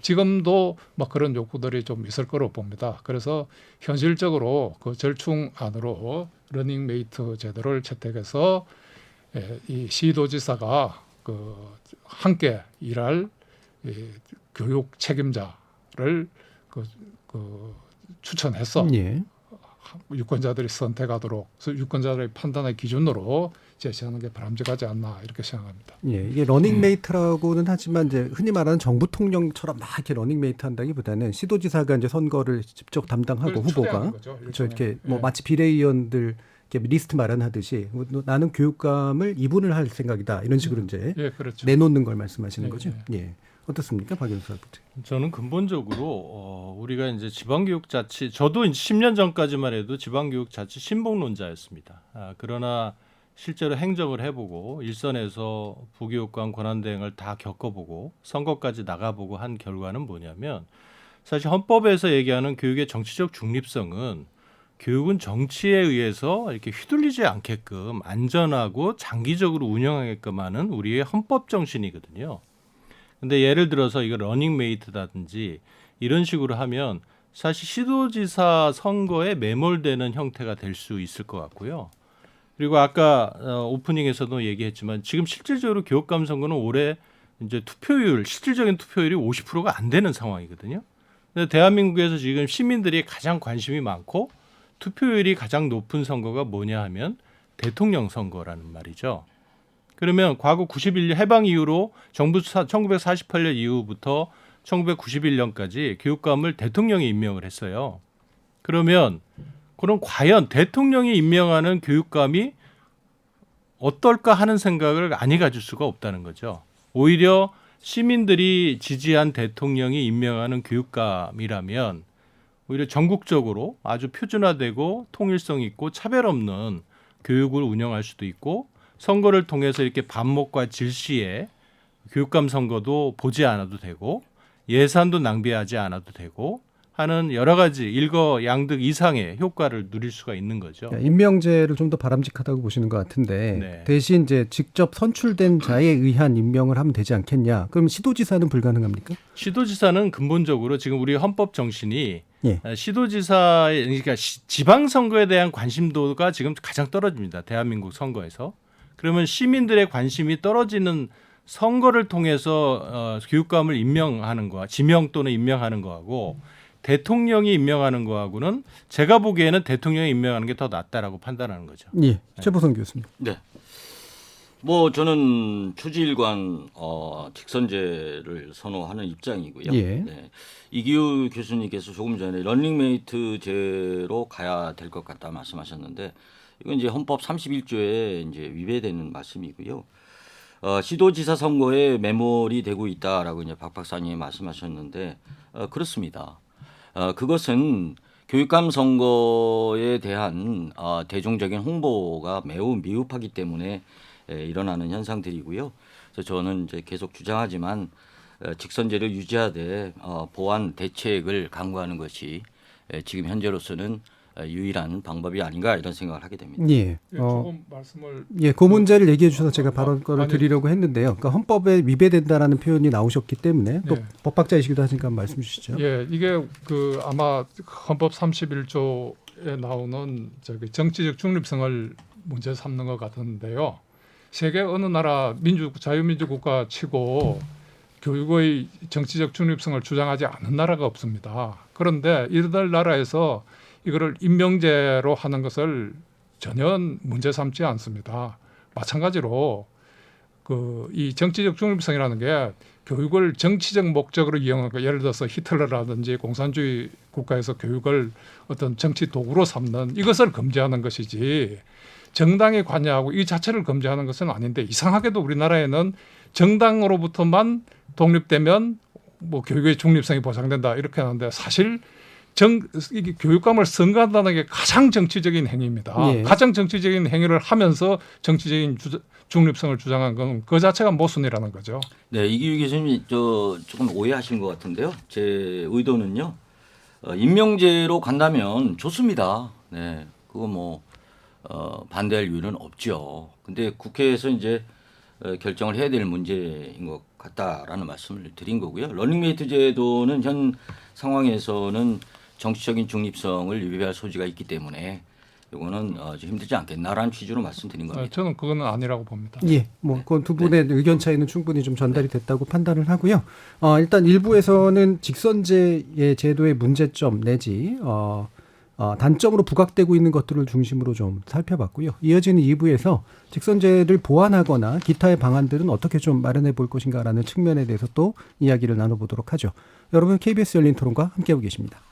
지금도 막 그런 욕구들이 좀 있을 거로 봅니다. 그래서 현실적으로 절충안으로 러닝메이트 제도를 채택해서 이 시도지사가 함께 일할 교육 책임자를 추천해서 예. 유권자들이 선택하도록 유권자들의 판단의 기준으로 제시하는 게 바람직하지 않나 이렇게 생각합니다. 예, 이게 러닝메이트라고는 하지만 이제 흔히 말하는 정부 통령처럼 막 이렇게 러닝메이트 한다기보다는 시도지사가 이제 선거를 직접 담당하고 후보가 거죠, 그렇죠. 이렇게 뭐 마치 비례의원들 이렇게 리스트 마련하듯이 나는 교육감을 이분을 할 생각이다 이런 식으로 이제 예, 그렇죠. 내놓는 걸 말씀하시는 예, 거죠. 예. 어떻습니까, 박영수 학부님? 저는 근본적으로 우리가 이제 지방교육자치, 저도 이제 10년 전까지만 해도 지방교육자치 신봉론자였습니다. 그러나 실제로 행정을 해보고 일선에서 부교육감 권한대행을 다 겪어보고 선거까지 나가보고 한 결과는 뭐냐면, 사실 헌법에서 얘기하는 교육의 정치적 중립성은 교육은 정치에 의해서 이렇게 휘둘리지 않게끔 안전하고 장기적으로 운영하게끔 하는 우리의 헌법 정신이거든요. 근데 예를 들어서 이거 러닝메이트라든지 이런 식으로 하면 사실 시도지사 선거에 매몰되는 형태가 될 수 있을 것 같고요. 그리고 아까 오프닝에서도 얘기했지만 지금 실질적으로 교육감 선거는 올해 이제 실질적인 투표율이 50%가 안 되는 상황이거든요. 근데 대한민국에서 지금 시민들이 가장 관심이 많고 투표율이 가장 높은 선거가 뭐냐 하면 대통령 선거라는 말이죠. 그러면 과거 91년 해방 이후로 정부 1948년 이후부터 1991년까지 교육감을 대통령이 임명을 했어요. 그럼 과연 대통령이 임명하는 교육감이 어떨까 하는 생각을 안 해가질 수가 없다는 거죠. 오히려 시민들이 지지한 대통령이 임명하는 교육감이라면 오히려 전국적으로 아주 표준화되고 통일성 있고 차별 없는 교육을 운영할 수도 있고, 선거를 통해서 이렇게 반목과 질시에 교육감 선거도 보지 않아도 되고 예산도 낭비하지 않아도 되고 하는 여러 가지 일거양득 이상의 효과를 누릴 수가 있는 거죠. 임명제를 좀 더 바람직하다고 보시는 것 같은데 네. 대신 이제 직접 선출된 자에 의한 임명을 하면 되지 않겠냐? 그럼 시도지사는 불가능합니까? 시도지사는 근본적으로 지금 우리 헌법 정신이 예. 시도지사의, 그러니까 지방선거에 대한 관심도가 지금 가장 떨어집니다. 대한민국 선거에서. 그러면 시민들의 관심이 떨어지는 선거를 통해서 교육감을 임명하는 거와 지명 또는 임명하는 거하고 대통령이 임명하는 거하고는 제가 보기에는 대통령이 임명하는 게 더 낫다라고 판단하는 거죠. 예, 최보성 교수님. 네. 뭐 저는 추지일관 직선제를 선호하는 입장이고요. 예. 네. 이기우 교수님께서 조금 전에 런닝메이트제로 가야 될 것 같다 말씀하셨는데, 이건 이제 헌법 31조에 이제 위배되는 말씀이고요. 시도지사 선거에 매몰이 되고 있다라고 이제 박 박사님이 말씀하셨는데 그렇습니다. 그것은 교육감 선거에 대한 대중적인 홍보가 매우 미흡하기 때문에 일어나는 현상들이고요. 그래서 저는 이제 계속 주장하지만 직선제를 유지하되 보완 대책을 강구하는 것이 지금 현재로서는 유일한 방법이 아닌가 이런 생각을 하게 됩니다. 예. 조금 말씀을 그 문제를 얘기해 주셔서 제가 발언권을 드리려고 했는데요. 그러니까 헌법에 위배된다라는 표현이 나오셨기 때문에 또 네. 법학자이시기도 하시니까 한번 말씀 주시죠. 예, 이게 아마 헌법 31조에 나오는 정치적 중립성을 문제 삼는 것 같은데요. 세계 어느 나라 자유민주 국가 치고 교육의 정치적 중립성을 주장하지 않은 나라가 없습니다. 그런데 이들 나라에서 이거를 임명제로 하는 것을 전혀 문제 삼지 않습니다. 마찬가지로 이 정치적 중립성이라는 게 교육을 정치적 목적으로 이용하는 거, 예를 들어서 히틀러라든지 공산주의 국가에서 교육을 어떤 정치 도구로 삼는 이것을 금지하는 것이지 정당에 관여하고 이 자체를 금지하는 것은 아닌데, 이상하게도 우리나라에는 정당으로부터만 독립되면 뭐 교육의 중립성이 보장된다 이렇게 하는데, 사실 이게 교육감을 선거한다는 게 가장 정치적인 행위입니다. 예. 가장 정치적인 행위를 하면서 정치적인 중립성을 주장한 건 그 자체가 모순이라는 거죠. 네, 이기우 교수님이 조금 오해하신 것 같은데요. 제 의도는요, 임명제로 간다면 좋습니다. 네, 그거 뭐 반대할 이유는 없죠. 근데 국회에서 이제 결정을 해야 될 문제인 것 같다라는 말씀을 드린 거고요. 러닝메이트 제도는 현 상황에서는 정치적인 중립성을 위배할 소지가 있기 때문에 이거는 좀 힘들지 않겠나라는 취지로 말씀드린 겁니다. 저는 그거는 아니라고 봅니다. 예, 뭐 그건 두 분의 의견 차이는 충분히 좀 전달이 됐다고 판단을 하고요. 일단 일부에서는 직선제의 제도의 문제점 내지 단점으로 부각되고 있는 것들을 중심으로 좀 살펴봤고요. 이어지는 2부에서 직선제를 보완하거나 기타의 방안들은 어떻게 좀 마련해 볼 것인가라는 측면에 대해서 또 이야기를 나눠보도록 하죠. 여러분, KBS 열린 토론과 함께하고 계십니다.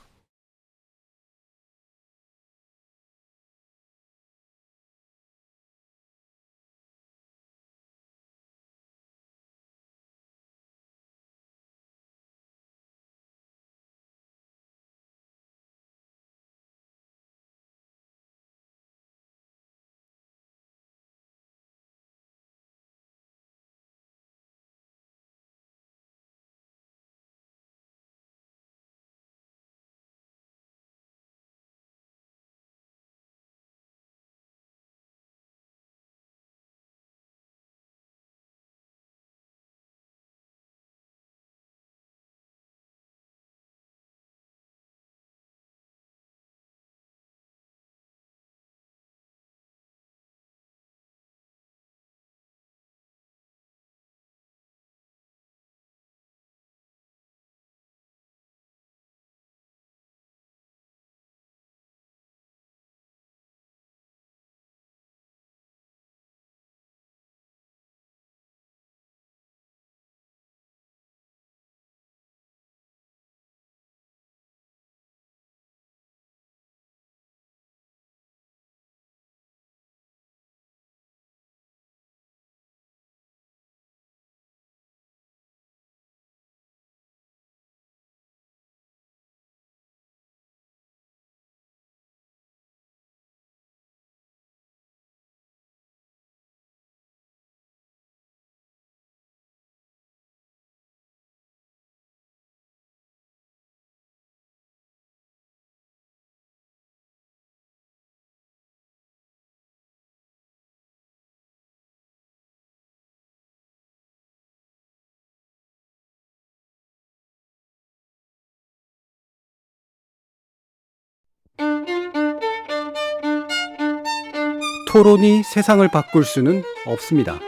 토론이 세상을 바꿀 수는 없습니다.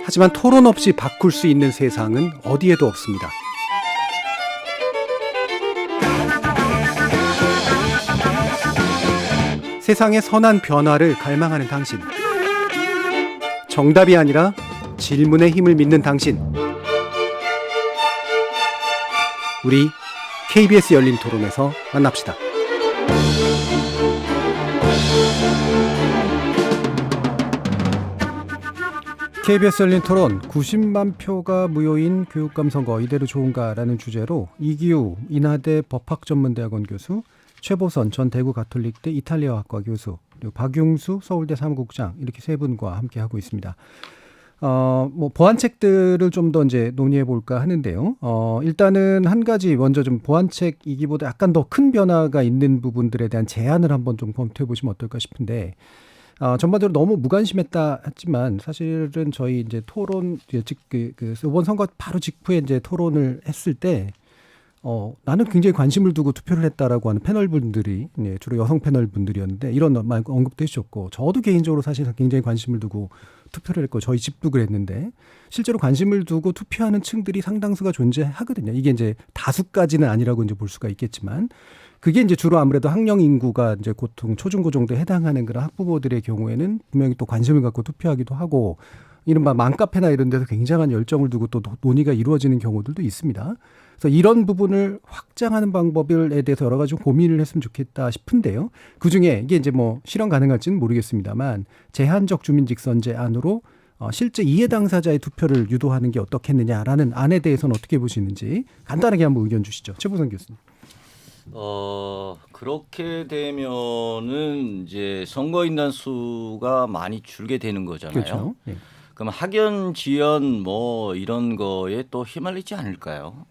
하지만 토론 없이 바꿀 수 있는 세상은 어디에도 없습니다. 세상의 선한 변화를 갈망하는 당신. 정답이 아니라 질문의 힘을 믿는 당신. 우리 KBS 열린 토론에서 만납시다. KBS 열린 토론 90만 표가 무효인 교육감 선거 이대로 좋은가라는 주제로 이기우 인하대 법학전문대학원 교수, 최보선 전 대구 가톨릭대 이탈리아학과 교수, 그리고 박용수 서울대 사무국장 이렇게 세 분과 함께 하고 있습니다. 뭐 보완책들을 좀 더 이제 논의해 볼까 하는데요. 일단은 한 가지 먼저 좀 보완책이기보다 약간 더 큰 변화가 있는 부분들에 대한 제안을 한번 좀 검토해 보시면 어떨까 싶은데, 전반적으로 너무 무관심했다 했지만 사실은 저희 이제 토론 이번 선거 바로 직후에 이제 토론을 했을 때 나는 굉장히 관심을 두고 투표를 했다라고 하는 패널 분들이 주로 여성 패널 분들이었는데 이런 말 언급도 해주셨고, 저도 개인적으로 사실 굉장히 관심을 두고 투표를 했고 저희 집도 그랬는데 실제로 관심을 두고 투표하는 층들이 상당수가 존재하거든요. 이게 이제 다수까지는 아니라고 이제 볼 수가 있겠지만 그게 이제 주로 아무래도 학령 인구가 이제 보통 초중고 정도에 해당하는 그런 학부모들의 경우에는 분명히 또 관심을 갖고 투표하기도 하고 이른바 맘카페나 이런 데서 굉장한 열정을 두고 또 논의가 이루어지는 경우들도 있습니다. 그래서 이런 부분을 확장하는 방법에 대해서 여러 가지 고민을 했으면 좋겠다 싶은데요. 그중에 이게 이제 뭐 실현 가능할지는 모르겠습니다만 제한적 주민직선제 안으로 실제 이해 당사자의 투표를 유도하는 게 어떻겠느냐라는 안에 대해서는 어떻게 보시는지 간단하게 한번 의견 주시죠. 최보선 교수님. 그렇게 되면은 이제 선거인단 수가 많이 줄게 되는 거잖아요. 그렇죠. 예. 그럼 학연, 지연 뭐 이런 거에 또 휘말리지 않을까요?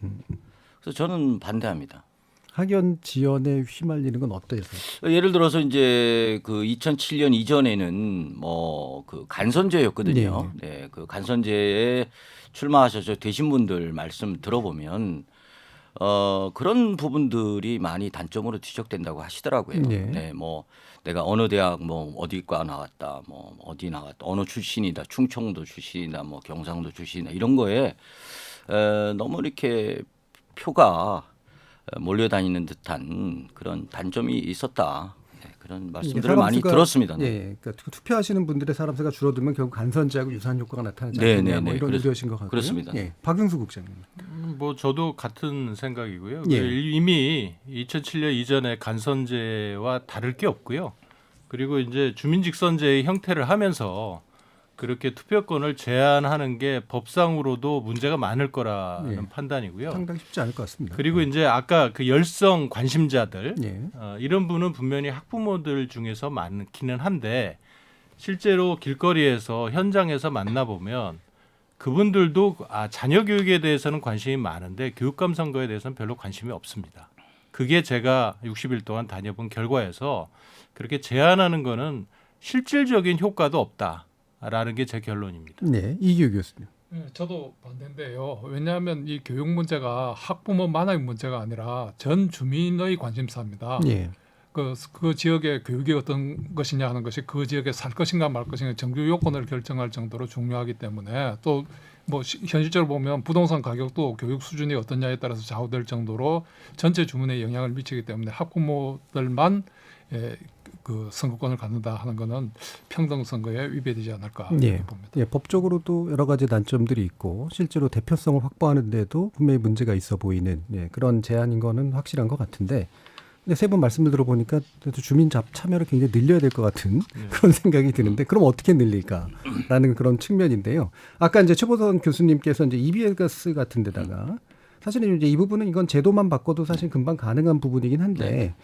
그래서 저는 반대합니다. 학연, 지연에 휘말리는 건 어떠세요? 예를 들어서 이제 그 2007년 이전에는 뭐 그 간선제였거든요. 네, 그 간선제에 출마하셔서 되신 분들 말씀 들어보면 그런 부분들이 많이 단점으로 지적된다고 하시더라고요. 네, 뭐 내가 어느 대학 뭐 어디과 나왔다, 뭐 어디 나왔다, 어느 출신이다, 충청도 출신이다, 뭐 경상도 출신이다 이런 거에 너무 이렇게 표가 몰려다니는 듯한 그런 단점이 있었다. 네, 그런 말씀들을 많이 들었습니다. 네, 그러니까 투표하시는 분들의 사람 수가 줄어들면 결국 간선제하고 유사한 효과가 나타나지 않느냐 뭐 이런 의도신 것 같고요. 그렇습니다. 예, 박용수 국장님. 뭐 저도 같은 생각이고요. 예. 이미 2007년 이전에 간선제와 다를 게 없고요. 그리고 이제 주민직선제의 형태를 하면서 그렇게 투표권을 제한하는 게 법상으로도 문제가 많을 거라는 판단이고요. 상당히 쉽지 않을 것 같습니다. 그리고 이제 아까 그 열성 관심자들 예. 이런 분은 분명히 학부모들 중에서 많기는 한데 실제로 길거리에서 현장에서 만나보면 그분들도 자녀 교육에 대해서는 관심이 많은데 교육감 선거에 대해서는 별로 관심이 없습니다. 그게 제가 60일 동안 다녀본 결과에서 그렇게 제한하는 거는 실질적인 효과도 없다라는 게 제 결론입니다. 네, 이기우 교수님. 네, 저도 반대인데요. 왜냐하면 이 교육 문제가 학부모만의 문제가 아니라 전 주민의 관심사입니다. 예. 그 지역의 교육이 어떤 것이냐 하는 것이 그 지역에 살 것인가 말 것인가 정규 요건을 결정할 정도로 중요하기 때문에 또 뭐 현실적으로 보면 부동산 가격도 교육 수준이 어떠냐에 따라서 좌우될 정도로 전체 주민에 영향을 미치기 때문에 학부모들만 그 선거권을 갖는다 하는 것은 평등 선거에 위배되지 않을까 예. 봅니다. 예, 법적으로도 여러 가지 단점들이 있고 실제로 대표성을 확보하는 데도 분명히 문제가 있어 보이는 그런 제안인 거는 확실한 것 같은데, 근데 세 분 말씀을 들어보니까 주민 참여를 굉장히 늘려야 될 것 같은 그런 생각이 드는데 그럼 어떻게 늘릴까라는 그런 측면인데요. 아까 이제 최보선 교수님께서 이제 EBS 같은 데다가 사실은 이제 이 부분은 이건 제도만 바꿔도 사실 금방 가능한 부분이긴 한데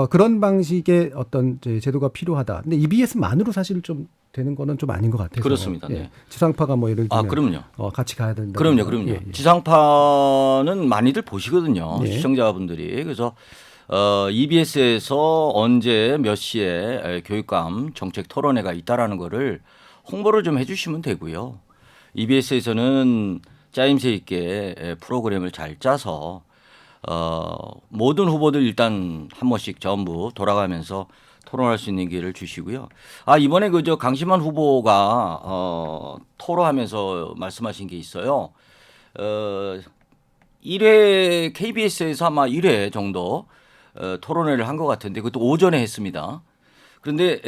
그런 방식의 어떤 이제 제도가 필요하다. 근데 EBS만으로 사실 좀 되는 거는 좀 아닌 것 같아요. 그렇습니다. 네. 지상파가 뭐 예를 들면 그럼요. 같이 가야 된다. 그럼요. 예. 지상파는 많이들 보시거든요. 예. 시청자분들이. 그래서 EBS에서 언제 몇 시에 교육감 정책 토론회가 있다라는 거를 홍보를 좀 해주시면 되고요. EBS에서는 짜임새 있게 프로그램을 잘 짜서 모든 후보들 일단 한 번씩 전부 돌아가면서 토론할 수 있는 기회를 주시고요. 이번에 그저 강심환 후보가 토론하면서 말씀하신 게 있어요. 1회 KBS에서 아마 1회 정도 토론회를 한 것 같은데 그것도 오전에 했습니다. 그런데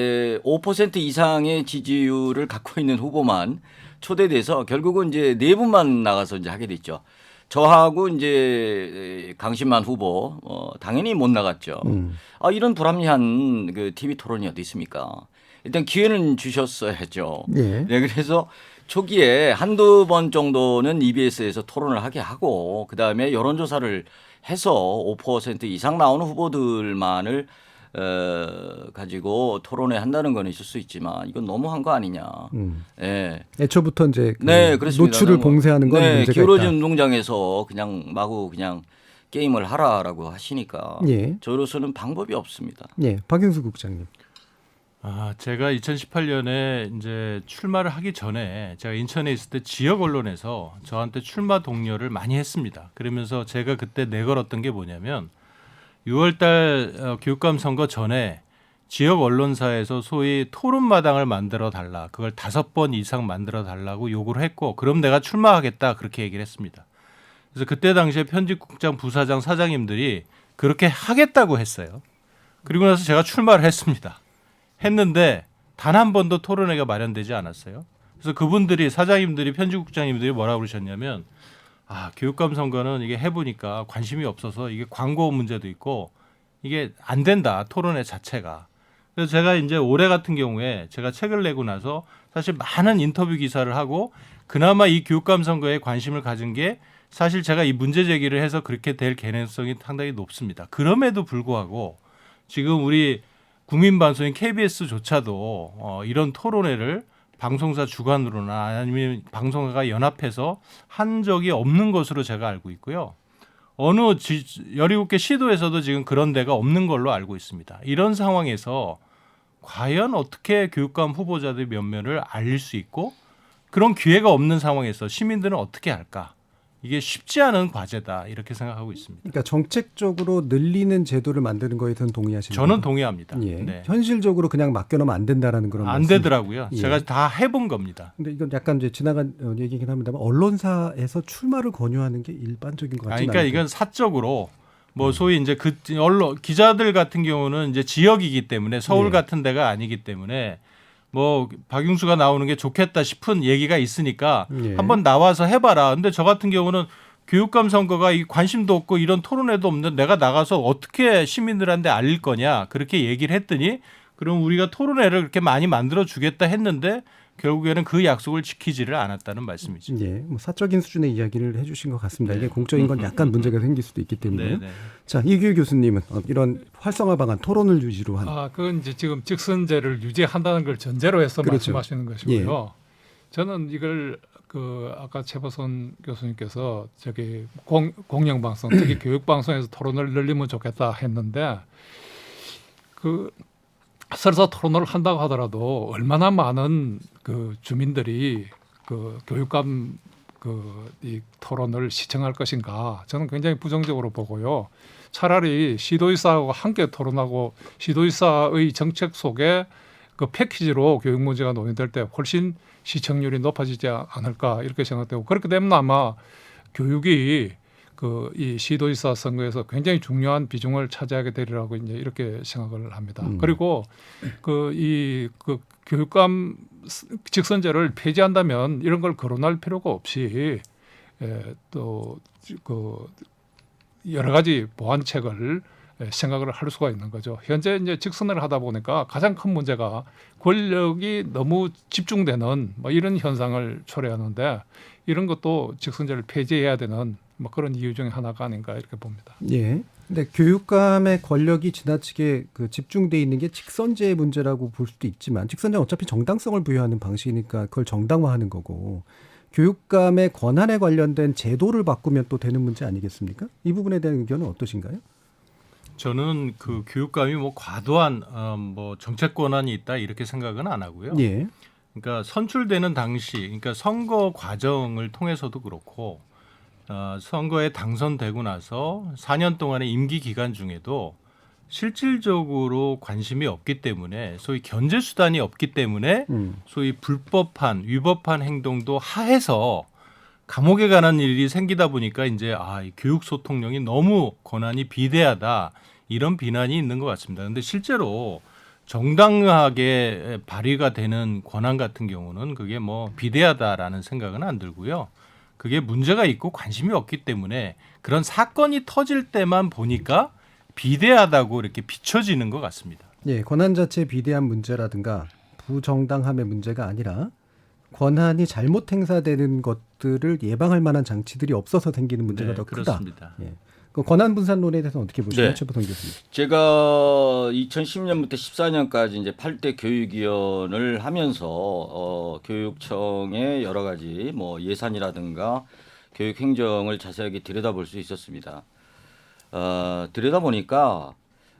5% 이상의 지지율을 갖고 있는 후보만 초대돼서 결국은 이제 네 분만 나가서 이제 하게 됐죠. 저하고 이제 강신만 후보 당연히 못 나갔죠. 이런 불합리한 그 TV 토론이 어디 있습니까? 일단 기회는 주셨어야죠. 예. 네, 그래서 초기에 한두 번 정도는 EBS에서 토론을 하게 하고 그다음에 여론조사를 해서 5% 이상 나오는 후보들만을 가지고 토론회 한다는 건 있을 수 있지만 이건 너무한 거 아니냐. 예. 애초부터 이제 그 네, 그렇습니다. 노출을 봉쇄하는 건 문제가 기울어진 있다. 운동장에서 그냥 마구 그냥 게임을 하라라고 하시니까 예. 저로서는 방법이 없습니다. 예, 박영수 국장님. 제가 2018년에 이제 출마를 하기 전에 제가 인천에 있을 때 지역 언론에서 저한테 출마 독려를 많이 했습니다. 그러면서 제가 그때 내걸었던 게 뭐냐면 6월달 교육감 선거 전에 지역 언론사에서 소위 토론마당을 만들어 달라. 그걸 5번 이상 만들어 달라고 요구를 했고 그럼 내가 출마하겠다 그렇게 얘기를 했습니다. 그래서 그때 당시에 편집국장, 부사장, 사장님들이 그렇게 하겠다고 했어요. 그리고 나서 제가 출마를 했습니다. 했는데 단 한 번도 토론회가 마련되지 않았어요. 그래서 그분들이 사장님들이 편집국장님들이 뭐라고 그러셨냐면 교육감 선거는 이게 해보니까 관심이 없어서 이게 광고 문제도 있고 이게 안 된다 토론회 자체가. 그래서 제가 이제 올해 같은 경우에 제가 책을 내고 나서 사실 많은 인터뷰 기사를 하고 그나마 이 교육감 선거에 관심을 가진 게 사실 제가 이 문제 제기를 해서 그렇게 될 가능성이 상당히 높습니다. 그럼에도 불구하고 지금 우리 국민방송인 KBS조차도 이런 토론회를 방송사 주관으로나 아니면 방송사가 연합해서 한 적이 없는 것으로 제가 알고 있고요. 어느 17개 시도에서도 지금 그런 데가 없는 걸로 알고 있습니다. 이런 상황에서 과연 어떻게 교육감 후보자들 면면을 알릴 수 있고 그런 기회가 없는 상황에서 시민들은 어떻게 할까? 이게 쉽지 않은 과제다 이렇게 생각하고 있습니다. 그러니까 정책적으로 늘리는 제도를 만드는 거에 대해서 동의하시나요? 저는 동의합니다. 예. 네. 현실적으로 그냥 맡겨놓으면 안 된다라는 그런 안 말씀. 되더라고요. 예. 제가 다 해본 겁니다. 근데 이건 약간 이제 지나간 얘기긴 합니다만 언론사에서 출마를 권유하는 게 일반적인 것 같지는 그러니까 않아요. 이건 사적으로 뭐 소위 이제 그 언론 기자들 같은 경우는 이제 지역이기 때문에 서울 예. 같은 데가 아니기 때문에 뭐 박용수가 나오는 게 좋겠다 싶은 얘기가 있으니까 예. 한번 나와서 해봐라. 근데 저 같은 경우는 교육감 선거가 이 관심도 없고 이런 토론회도 없는데 내가 나가서 어떻게 시민들한테 알릴 거냐 그렇게 얘기를 했더니 그럼 우리가 토론회를 그렇게 많이 만들어 주겠다 했는데 결국에는 그 약속을 지키지를 않았다는 말씀이죠. 예, 뭐 사적인 수준의 이야기를 해주신 것 같습니다. 이게 공적인 건 약간 문제가 생길 수도 있기 때문에. 네. 자, 이규 교수님은 이런 활성화 방안 토론을 유지로 한. 그건 이제 지금 직선제를 유지한다는 걸 전제로 해서 그렇죠. 말씀하시는 것이고요. 저는 이걸 아까 최보선 교수님께서 저기 공영방송, 특히 교육방송에서 토론을 늘리면 좋겠다 했는데 설사 토론을 한다고 하더라도 얼마나 많은 그 주민들이 그 교육감 이 토론을 시청할 것인가 저는 굉장히 부정적으로 보고요. 차라리 시도의사하고 함께 토론하고 시도의사의 정책 속에 그 패키지로 교육 문제가 논의될 때 훨씬 시청률이 높아지지 않을까 이렇게 생각되고 그렇게 되면 아마 교육이 이 시도지사 선거에서 굉장히 중요한 비중을 차지하게 되리라고 이제 이렇게 생각을 합니다. 그리고 이 교육감 직선제를 폐지한다면 이런 걸 거론할 필요가 없이 또 여러 가지 보완책을 생각을 할 수가 있는 거죠. 현재 이제 직선을 하다 보니까 가장 큰 문제가 권력이 너무 집중되는 뭐 이런 현상을 초래하는데 이런 것도 직선제를 폐지해야 되는 뭐 그런 이유 중에 하나가 아닌가 이렇게 봅니다. 예. 근데 교육감의 권력이 지나치게 집중돼 있는 게 직선제의 문제라고 볼 수도 있지만 직선제는 어차피 정당성을 부여하는 방식이니까 그걸 정당화하는 거고 교육감의 권한에 관련된 제도를 바꾸면 또 되는 문제 아니겠습니까? 이 부분에 대한 의견은 어떠신가요? 저는 그 교육감이 뭐 과도한 뭐 정책 권한이 있다 이렇게 생각은 안 하고요. 예. 그러니까 선출되는 당시, 그러니까 선거 과정을 통해서도 그렇고 선거에 당선되고 나서 4년 동안의 임기 기간 중에도 실질적으로 관심이 없기 때문에 소위 견제 수단이 없기 때문에 소위 불법한 위법한 행동도 하해서 감옥에 가는 일이 생기다 보니까 이제 이 교육 소통령이 너무 권한이 비대하다 이런 비난이 있는 것 같습니다. 그런데 실제로 정당하게 발휘가 되는 권한 같은 경우는 그게 뭐 비대하다라는 생각은 안 들고요. 그게 문제가 있고 관심이 없기 때문에 그런 사건이 터질 때만 보니까 비대하다고 이렇게 비춰지는 것 같습니다. 예, 권한 자체의 비대한 문제라든가 부정당함의 문제가 아니라 권한이 잘못 행사되는 것들을 예방할 만한 장치들이 없어서 생기는 문제가 더 크다. 그렇습니다. 예. 그 권한 분산론에 대해서 어떻게 보시나요, 네. 최보통 교수님? 제가 2010년부터 14년까지 이제 8대 교육위원을 하면서 교육청의 여러 가지 뭐 예산이라든가 교육 행정을 자세하게 들여다볼 수 있었습니다. 들여다보니까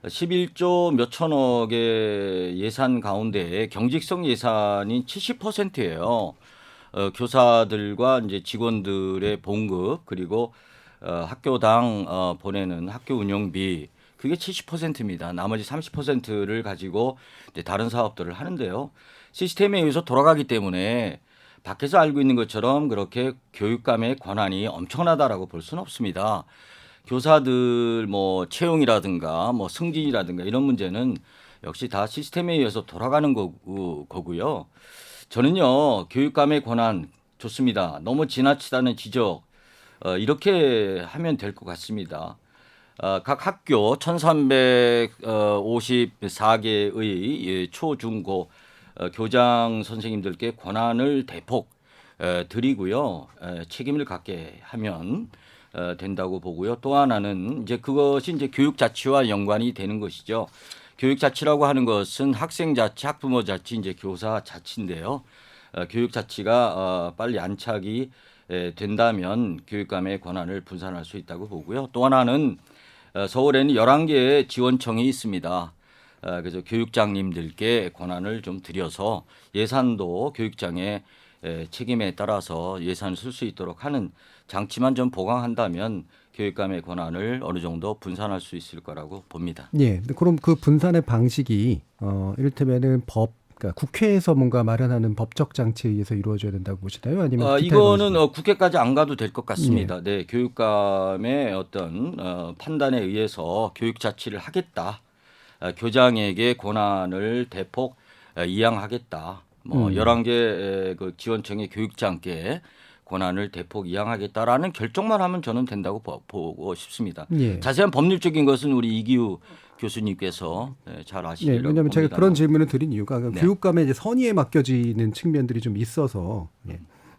11조 몇 천억의 예산 가운데 경직성 예산이 70%예요. 교사들과 이제 직원들의 봉급 그리고 학교당 보내는 학교 운영비 그게 70%입니다. 나머지 30%를 가지고 이제 다른 사업들을 하는데요. 시스템에 의해서 돌아가기 때문에 밖에서 알고 있는 것처럼 그렇게 교육감의 권한이 엄청나다라고 볼 수는 없습니다. 교사들 뭐 채용이라든가 뭐 승진이라든가 이런 문제는 역시 다 시스템에 의해서 돌아가는 거고요. 저는요 교육감의 권한 좋습니다. 너무 지나치다는 지적 이렇게 하면 될 것 같습니다. 각 학교 1354개의 초, 중, 고 교장 선생님들께 권한을 대폭 드리고요. 책임을 갖게 하면 된다고 보고요. 또 하나는 이제 그것이 이제 교육 자치와 연관이 되는 것이죠. 교육 자치라고 하는 것은 학생 자치, 학부모 자치, 이제 교사 자치인데요. 교육 자치가 빨리 안착이 된다면 교육감의 권한을 분산할 수 있다고 보고요. 또 하나는 서울에는 11개의 지원청이 있습니다. 그래서 교육장님들께 권한을 좀 드려서 예산도 교육장의 책임에 따라서 예산을 쓸 수 있도록 하는 장치만 좀 보강한다면 교육감의 권한을 어느 정도 분산할 수 있을 거라고 봅니다. 예. 그럼 그 분산의 방식이 이를테면은 그러니까 국회에서 뭔가 마련하는 법적 장치에 의해서 이루어져야 된다고 보시나요? 아니면 이거는 국회까지 안 가도 될 것 같습니다. 네, 교육감의 어떤 판단에 의해서 교육 자치를 하겠다. 교장에게 권한을 대폭 이양하겠다. 뭐 11개 그 지원청의 교육장께 권한을 대폭 이양하겠다라는 결정만 하면 저는 된다고 보고 싶습니다. 예. 자세한 법률적인 것은 우리 이기우 교수님께서 잘 아시리라고 봅니다. 왜냐하면 제가 그런 질문을 드린 이유가 네. 교육감의 이제 선의에 맡겨지는 측면들이 좀 있어서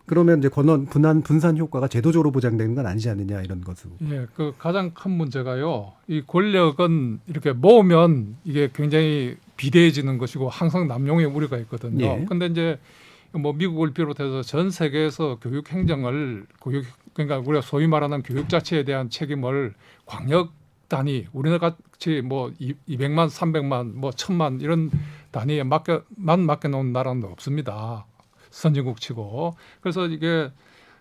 그러면 이제 권한 분산 효과가 제도적으로 보장되는 건 아니지 않느냐 이런 것으로. 예, 그 가장 큰 문제가요. 이 권력은 이렇게 모으면 이게 굉장히 비대해지는 것이고 항상 남용의 우려가 있거든요. 그런데 이제 뭐 미국을 비롯해서 전 세계에서 교육 행정을 그러니까 우리가 소위 말하는 교육 자체에 대한 책임을 광역 단위 우리나라 같이 뭐 200만, 300만, 뭐 1000만 이런 단위에 맡겨놓은 나라는 없습니다. 선진국치고. 그래서 이게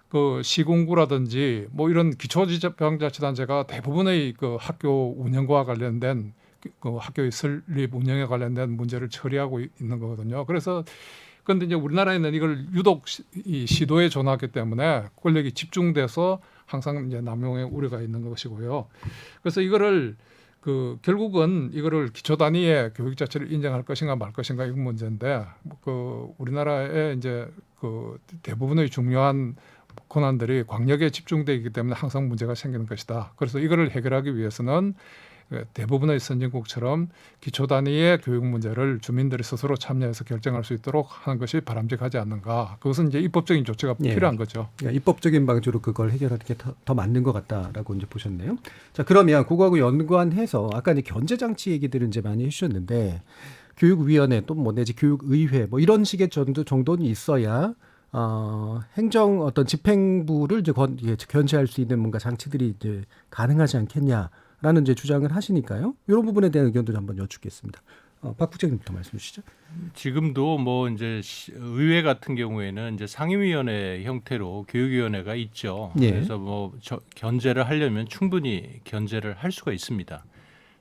그 시군구라든지 뭐 이런 기초지방자치단체가 대부분의 그 학교 운영과 관련된 그 학교의 설립 운영에 관련된 문제를 처리하고 있는 거거든요. 그래서 그런데 이제 우리나라에는 이걸 유독 이 시도에 전화하기 때문에 권력이 집중돼서 항상 이제 남용의 우려가 있는 것이고요. 그래서 이거를 그 결국은 이거를 기초 단위의 교육 자체를 인정할 것인가 말 것인가 이건 문제인데 그 우리나라에 이제 그 대부분의 중요한 권한들이 광역에 집중되어 있기 때문에 항상 문제가 생기는 것이다. 그래서 이거를 해결하기 위해서는 대부분의 선진국처럼 기초 단위의 교육 문제를 주민들이 스스로 참여해서 결정할 수 있도록 하는 것이 바람직하지 않는가. 그것은 이제 입법적인 조치가 필요한 거죠. 그러니까 입법적인 방식으로 그걸 해결하는 게 더 맞는 것 같다라고 이제 보셨네요. 자, 그러면 그거하고 연관해서 아까 이제 견제 장치 얘기들은 이제 많이 해주셨는데 교육위원회 또 뭐 내지 교육의회 뭐 이런 식의 정도는 있어야 행정 어떤 집행부를 이제 견제할 수 있는 뭔가 장치들이 이제 가능하지 않겠냐. 라는 이제 주장을 하시니까요. 이런 부분에 대한 의견도 한번 여쭙겠습니다. 박 부장님부터 말씀 주시죠. 지금도 뭐 이제 의회 같은 경우에는 이제 상임위원회 형태로 교육위원회가 있죠. 예. 그래서 뭐 견제를 하려면 충분히 견제를 할 수가 있습니다.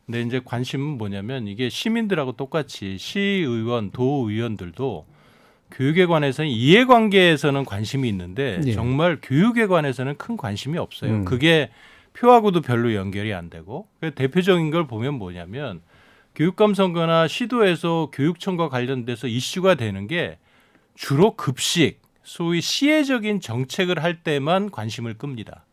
근데 이제 관심은 뭐냐면 이게 시민들하고 똑같이 시의원, 도의원들도 교육에 관해서는 이해관계에서는 관심이 있는데 예. 정말 교육에 관해서는 큰 관심이 없어요. 그게 표하고도 별로 연결이 안 되고 대표적인 걸 보면 뭐냐면 교육감 선거나 시도에서 교육청과 관련돼서 이슈가 되는 게 주로 급식, 소위 시혜적인 정책을 할 때만 관심을 끕니다.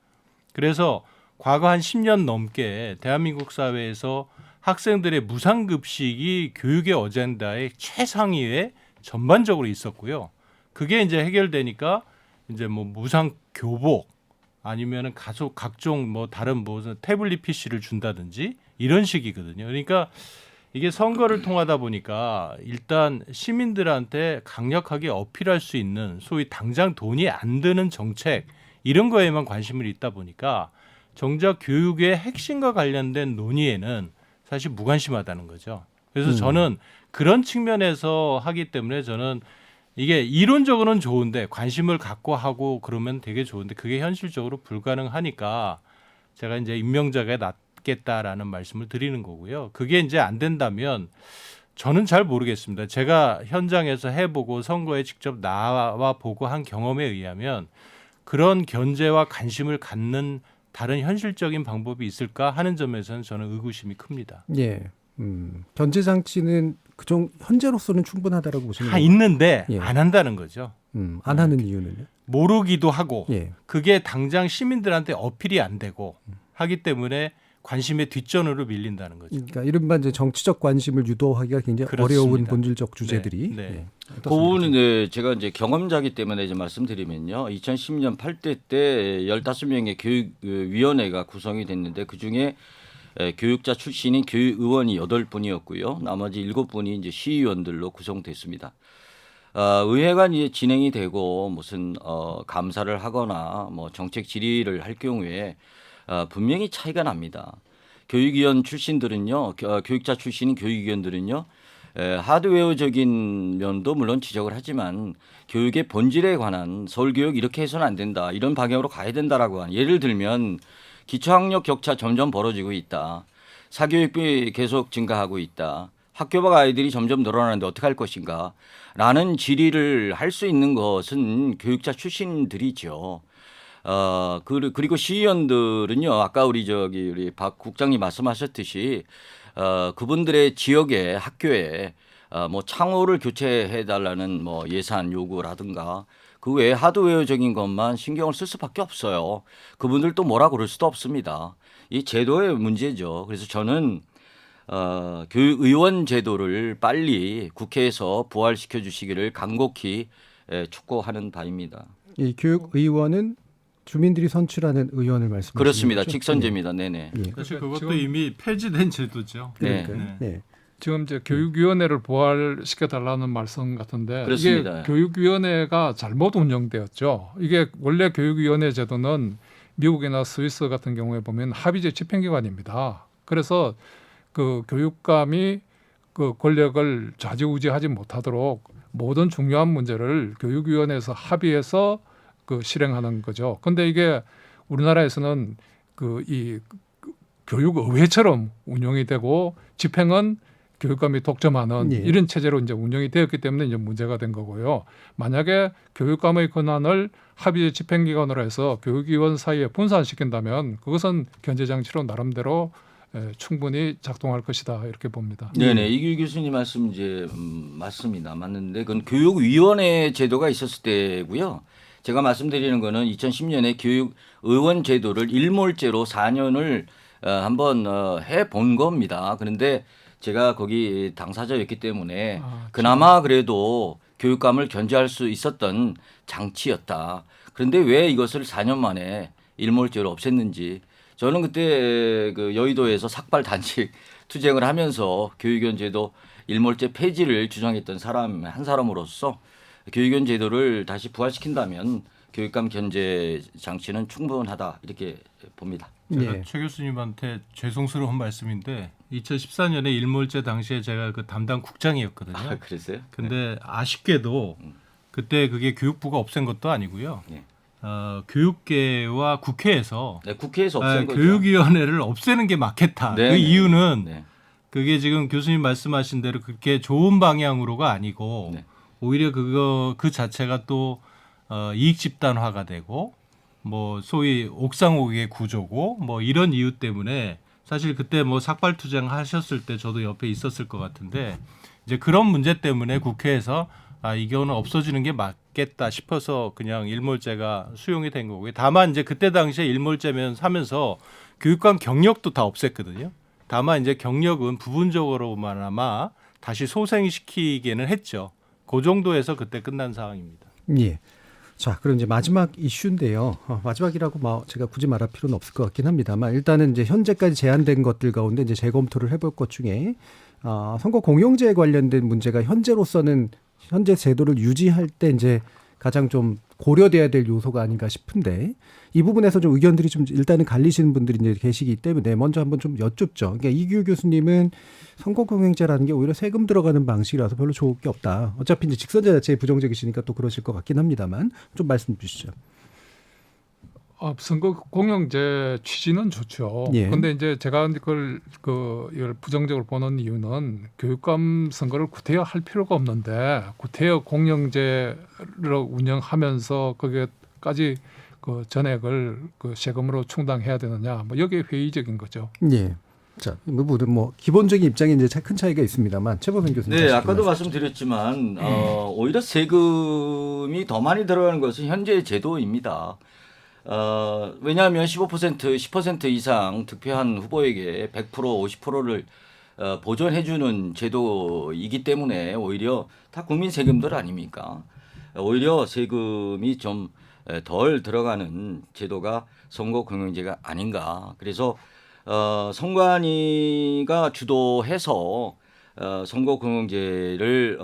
그래서 과거 한 10년 넘게 대한민국 사회에서 학생들의 무상급식이 교육의 어젠다의 최상위에 전반적으로 있었고요. 그게 이제 해결되니까 이제 뭐 무상교복 아니면은 각종 뭐 다른 무슨 태블릿 PC를 준다든지 이런 식이거든요. 그러니까 이게 선거를 통하다 보니까 일단 시민들한테 강력하게 어필할 수 있는 소위 당장 돈이 안 드는 정책 이런 거에만 관심을 있다 보니까 정작 교육의 핵심과 관련된 논의에는 사실 무관심하다는 거죠. 그래서 저는 그런 측면에서 하기 때문에 저는 이게 이론적으로는 좋은데 관심을 갖고 하고 그러면 되게 좋은데 그게 현실적으로 불가능하니까 제가 이제 임명자가 낫겠다라는 말씀을 드리는 거고요. 그게 이제 안 된다면 저는 잘 모르겠습니다. 제가 현장에서 해보고 선거에 직접 나와 보고 한 경험에 의하면 그런 견제와 관심을 갖는 다른 현실적인 방법이 있을까 하는 점에서는 저는 의구심이 큽니다. 예. 견제 장치는 현재로서는 충분하다라고 보시는 다 거예요? 있는데 예. 안 한다는 거죠. 안 하는 이유는요? 모르기도 하고 예. 그게 당장 시민들한테 어필이 안 되고 하기 때문에 관심의 뒷전으로 밀린다는 거죠. 그러니까 이른바 이제 정치적 관심을 유도하기가 굉장히 그렇습니다. 어려운 본질적 주제들이. 네. 예. 그 부분은 이제 제가 이제 경험자기 때문에 이제 말씀드리면요. 2010년 8대 때 15명의 교육위원회가 구성이 됐는데 그중에 교육자 출신인 교육의원이 8분이었고요. 나머지 7분이 이제 시의원들로 구성됐습니다. 의회가 이제 진행이 되고 무슨 감사를 하거나 뭐 정책 질의를 할 경우에 분명히 차이가 납니다. 교육위원 출신들은요, 교육자 출신인 교육위원들은요, 하드웨어적인 면도 물론 지적을 하지만 교육의 본질에 관한 서울교육 이렇게 해서는 안 된다. 이런 방향으로 가야 된다라고 하는 예를 들면 기초학력 격차 점점 벌어지고 있다. 사교육비 계속 증가하고 있다. 학교 밖 아이들이 점점 늘어나는데 어떻게 할 것인가 라는 질의를 할 수 있는 것은 교육자 출신들이죠. 그리고 시의원들은요, 아까 우리 박 국장님 말씀하셨듯이 그분들의 지역에 학교에 뭐 창호를 교체해 달라는 뭐 예산 요구라든가 그 외에 하드웨어적인 것만 신경을 쓸 수밖에 없어요. 그분들도 뭐라 그럴 수도 없습니다. 이 제도의 문제죠. 그래서 저는 교육의원 제도를 빨리 국회에서 부활시켜 주시기를 간곡히 촉구하는 바입니다. 이 교육의원은 주민들이 선출하는 의원을 말씀하시는 그렇습니다. 거죠? 직선제입니다. 네네. 예. 사실 그것도 지금- 이미 폐지된 제도죠. 네. 그러니까요. 네. 지금 이제 교육위원회를 부활시켜 달라는 말씀 같은데 그렇습니다. 이게 교육위원회가 잘못 운영되었죠. 이게 원래 교육위원회 제도는 미국이나 스위스 같은 경우에 보면 합의제 집행기관입니다. 그래서 그 교육감이 그 권력을 좌지우지하지 못하도록 모든 중요한 문제를 교육위원회에서 합의해서 그 실행하는 거죠. 근데 이게 우리나라에서는 이 교육의회처럼 운영이 되고 집행은 교육감이 독점하는 예. 이런 체제로 이제 운영이 되었기 때문에 이제 문제가 된 거고요. 만약에 교육감의 권한을 합의제 집행기관으로 해서 교육위원 사이에 분산시킨다면 그것은 견제 장치로 나름대로 충분히 작동할 것이다 이렇게 봅니다. 네네. 이규 교수님 말씀 이제 맞습니다. 맞는데 그건 교육위원회 제도가 있었을 때고요. 제가 말씀드리는 거는 2010년에 교육의원 제도를 일몰제로 4년을 한번 해본 겁니다. 그런데 제가 거기 당사자였기 때문에 그나마 그래도 교육감을 견제할 수 있었던 장치였다. 그런데 왜 이것을 4년 만에 일몰제로 없앴는지 저는 그때 그 여의도에서 삭발 단식 투쟁을 하면서 교육위원 제도 일몰제 폐지를 주장했던 한 사람으로서 교육위원 제도를 다시 부활시킨다면 교육감 견제 장치는 충분하다 이렇게 봅니다. 제가 예. 최 교수님한테 죄송스러운 말씀인데 2014년에 일몰제 당시에 제가 그 담당 국장이었거든요. 아, 그랬어요? 근데 아쉽게도 그때 그게 교육부가 없앤 것도 아니고요. 네. 교육계와 국회에서 네, 국회에서 없앤 거죠. 교육위원회를 없애는 게 맞겠다. 네, 그 네. 이유는 네. 그게 지금 교수님 말씀하신 대로 그렇게 좋은 방향으로가 아니고 네. 오히려 그 자체가 또 이익 집단화가 되고 뭐 소위 옥상옥의 구조고 뭐 이런 이유 때문에 사실 그때 뭐 삭발투쟁 하셨을 때 저도 옆에 있었을 것 같은데 이제 그런 문제 때문에 국회에서 이거는 없어지는 게 맞겠다 싶어서 그냥 일몰제가 수용이 된 거고요. 다만 이제 그때 당시에 일몰제면 하면서 교육감 경력도 다 없앴거든요. 다만 이제 경력은 부분적으로만아마 다시 소생시키기는 했죠. 그 정도에서 그때 끝난 상황입니다. 예. 자, 그럼 이제 마지막 이슈인데요. 마지막이라고 제가 굳이 말할 필요는 없을 것 같긴 합니다만 일단은 이제 현재까지 제안된 것들 가운데 이제 재검토를 해볼 것 중에 선거 공영제에 관련된 문제가 현재로서는 현재 제도를 유지할 때 이제 가장 좀 고려돼야 될 요소가 아닌가 싶은데 이 부분에서 좀 의견들이 좀 일단은 갈리시는 분들이 이제 계시기 때문에 먼저 한번 좀 여쭙죠. 그러니까 이규 교수님은 선거공영제라는 게 오히려 세금 들어가는 방식이라서 별로 좋을 게 없다. 어차피 이제 직선제 자체에 부정적이시니까 또 그러실 것 같긴 합니다만 좀 말씀 주시죠. 선거 공영제 취지는 좋죠. 예. 그런데 이제 제가 이걸 부정적으로 보는 이유는 교육감 선거를 구태여 필요가 없는데 구태여 공영제를 운영하면서 거기까지 그 전액을 그 세금으로 충당해야 되느냐, 뭐 여기에 회의적인 거죠. 예. 자, 이 부분은 뭐 기본적인 입장에 이제 큰 차이가 있습니다만 최범현 교수님. 네, 아까도 말씀드렸지만 오히려 세금이 더 많이 들어가는 것은 현재 제도입니다. 왜냐하면 15%, 10% 이상 득표한 후보에게 100%, 50%를 보전해주는 제도이기 때문에 오히려 다 국민 세금들 아닙니까? 오히려 세금이 좀 덜 들어가는 제도가 선거공영제가 아닌가. 그래서 선관위가 주도해서 선거공영제를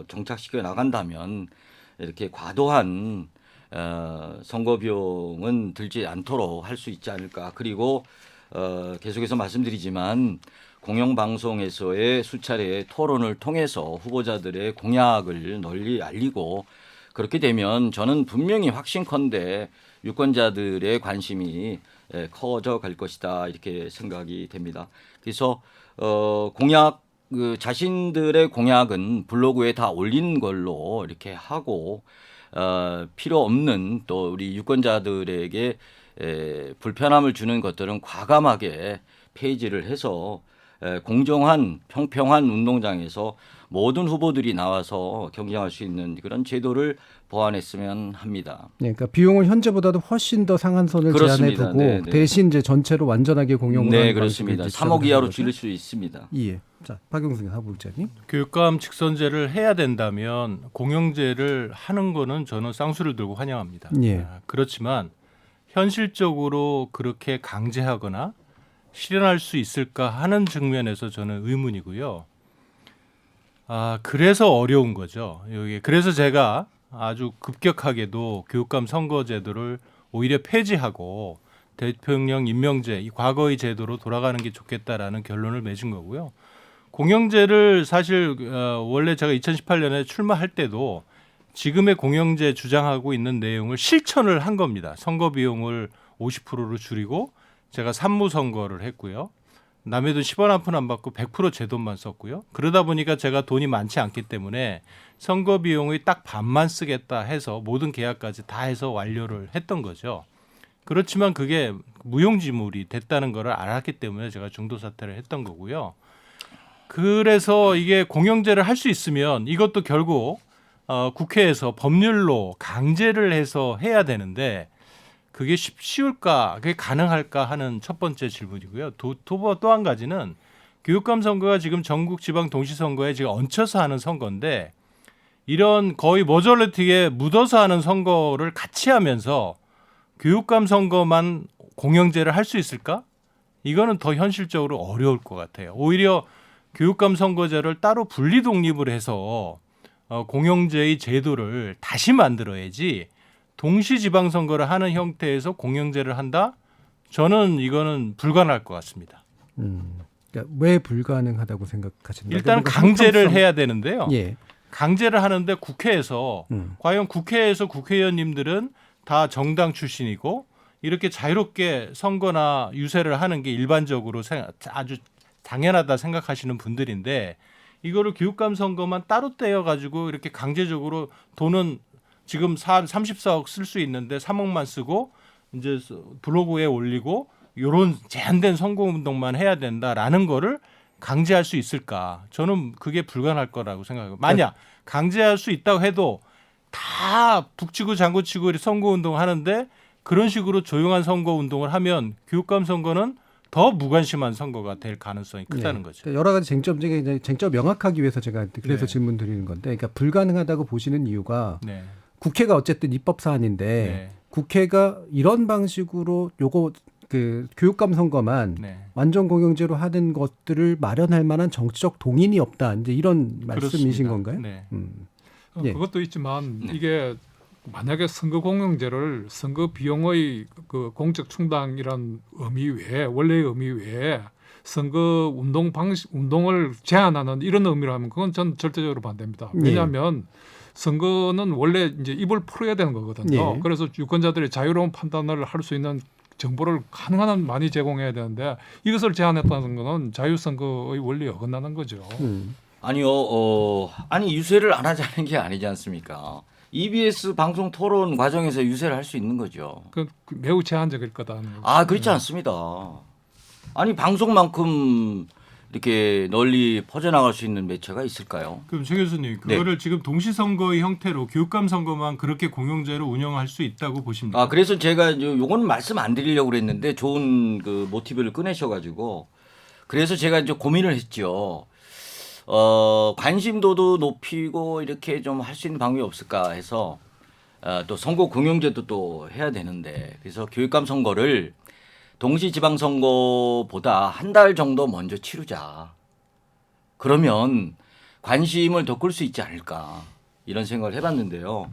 정착시켜 나간다면 이렇게 과도한 선거 비용은 들지 않도록 할 수 있지 않을까. 그리고 계속해서 말씀드리지만 공영방송에서의 수차례 토론을 통해서 후보자들의 공약을 널리 알리고 그렇게 되면 저는 분명히 확신컨대 유권자들의 관심이 커져 갈 것이다 이렇게 생각이 됩니다. 그래서 공약 자신들의 공약은 블로그에 다 올린 걸로 이렇게 하고 필요 없는 또 우리 유권자들에게 불편함을 주는 것들은 과감하게 폐지를 해서 공정한 평평한 운동장에서 모든 후보들이 나와서 경쟁할 수 있는 그런 제도를 보완했으면 합니다. 네, 그러니까 비용을 현재보다도 훨씬 더 상한선을 제한해두고 네, 네. 대신 이제 전체로 완전하게 공용을 네, 하는 그렇습니다. 방식을 3억 이하로 거죠? 줄일 수 있습니다. 예. 자, 박용승 사무국장님. 교육감 직선제를 해야 된다면 공영제를 하는 거는 저는 쌍수를 들고 환영합니다. 예. 그렇지만 현실적으로 그렇게 강제하거나 실현할 수 있을까 하는 측면에서 저는 의문이고요. 그래서 어려운 거죠. 그래서 제가 아주 급격하게도 교육감 선거제도를 오히려 폐지하고 대통령 임명제, 이 과거의 제도로 돌아가는 게 좋겠다라는 결론을 맺은 거고요. 공영제를 사실 원래 제가 2018년에 출마할 때도 지금의 공영제 주장하고 있는 내용을 실천을 한 겁니다. 선거 비용을 50%로 줄이고 제가 산무선거를 했고요. 남의 돈 10원 한 푼 안 받고 100% 제 돈만 썼고요. 그러다 보니까 제가 돈이 많지 않기 때문에 선거 비용의 딱 반만 쓰겠다 해서 모든 계약까지 다 해서 완료를 했던 거죠. 그렇지만 그게 무용지물이 됐다는 걸 알았기 때문에 제가 중도 사퇴를 했던 거고요. 그래서 이게 공영제를 할 수 있으면 이것도 결국 국회에서 법률로 강제를 해서 해야 되는데 그게 쉬울까, 그게 가능할까 하는 첫 번째 질문이고요. 또 한 가지는 교육감 선거가 지금 전국 지방 동시선거에 지금 얹혀서 하는 선거인데 이런 거의 머저리티에 묻어서 하는 선거를 같이 하면서 교육감 선거만 공영제를 할 수 있을까? 이거는 더 현실적으로 어려울 것 같아요. 오히려 교육감 선거제를 따로 분리 독립을 해서 공영제의 제도를 다시 만들어야지 동시 지방선거를 하는 형태에서 공영제를 한다? 저는 이거는 불가능할 것 같습니다. 그러니까 왜 불가능하다고 생각하시나요? 일단 강제를 해야 되는데요. 예. 강제를 하는데 국회에서 과연 국회에서 국회의원님들은 다 정당 출신이고 이렇게 자유롭게 선거나 유세를 하는 게 일반적으로 아주 당연하다 생각하시는 분들인데 이거를 교육감 선거만 따로 떼어 가지고 이렇게 강제적으로 돈은 지금 34억 쓸 수 있는데 3억만 쓰고 이제 블로그에 올리고 이런 제한된 선거운동만 해야 된다라는 거를 강제할 수 있을까? 저는 그게 불가능할 거라고 생각해요. 만약 강제할 수 있다고 해도 다 북치고 장구치고 선거운동 하는데 그런 식으로 조용한 선거운동을 하면 교육감 선거는 더 무관심한 선거가 될 가능성이 크다는 거죠. 여러 가지 쟁점 중에 이제 쟁점 명확하기 위해서 제가 그래서 질문 드리는 건데, 그러니까 불가능하다고 보시는 이유가 국회가 어쨌든 입법 사안인데 국회가 이런 방식으로 요거 그 교육감 선거만 완전 공영제로 하는 것들을 마련할 만한 정치적 동인이 없다. 이제 이런 말씀이신 건가요? 네. 그것도 있지만 이게 만약에 선거 공영제를 선거 비용의 그 공적 충당이란 의미 외에 원래의 의미 외에 선거 운동 방식 운동을 제한하는 이런 의미로 하면 그건 전 절대적으로 반대입니다. 왜냐하면 선거는 원래 이제 입을 풀어야 되는 거거든요. 그래서 유권자들이 자유로운 판단을 할 수 있는 정보를 가능한 한 많이 제공해야 되는데 이것을 제한했다는 것은 자유선거의 원리에 어긋나는 거죠. 아니요. 아니 유세를 안 하자는 게 아니지 않습니까? EBS 방송 토론 과정에서 유세를 할 수 있는 거죠. 그 매우 제한적일 거다는 거죠. 아, 그렇지 않습니다. 아니 방송만큼 이렇게 널리 퍼져나갈 수 있는 매체가 있을까요? 그럼 최 교수님, 그거를 지금 동시선거의 형태로 교육감 선거만 그렇게 공영제로 운영할 수 있다고 보십니까? 아, 그래서 제가 요건 말씀 안 드리려고 그랬는데 좋은 그 모티브를 꺼내셔가지고 그래서 제가 이제 고민을 했죠. 관심도도 높이고 이렇게 좀 할 수 있는 방법이 없을까 해서 또 선거 공영제도 또 해야 되는데 그래서 교육감 선거를 동시 지방선거보다 한 달 정도 먼저 치르자. 그러면 관심을 더 끌 수 있지 않을까 이런 생각을 해봤는데요.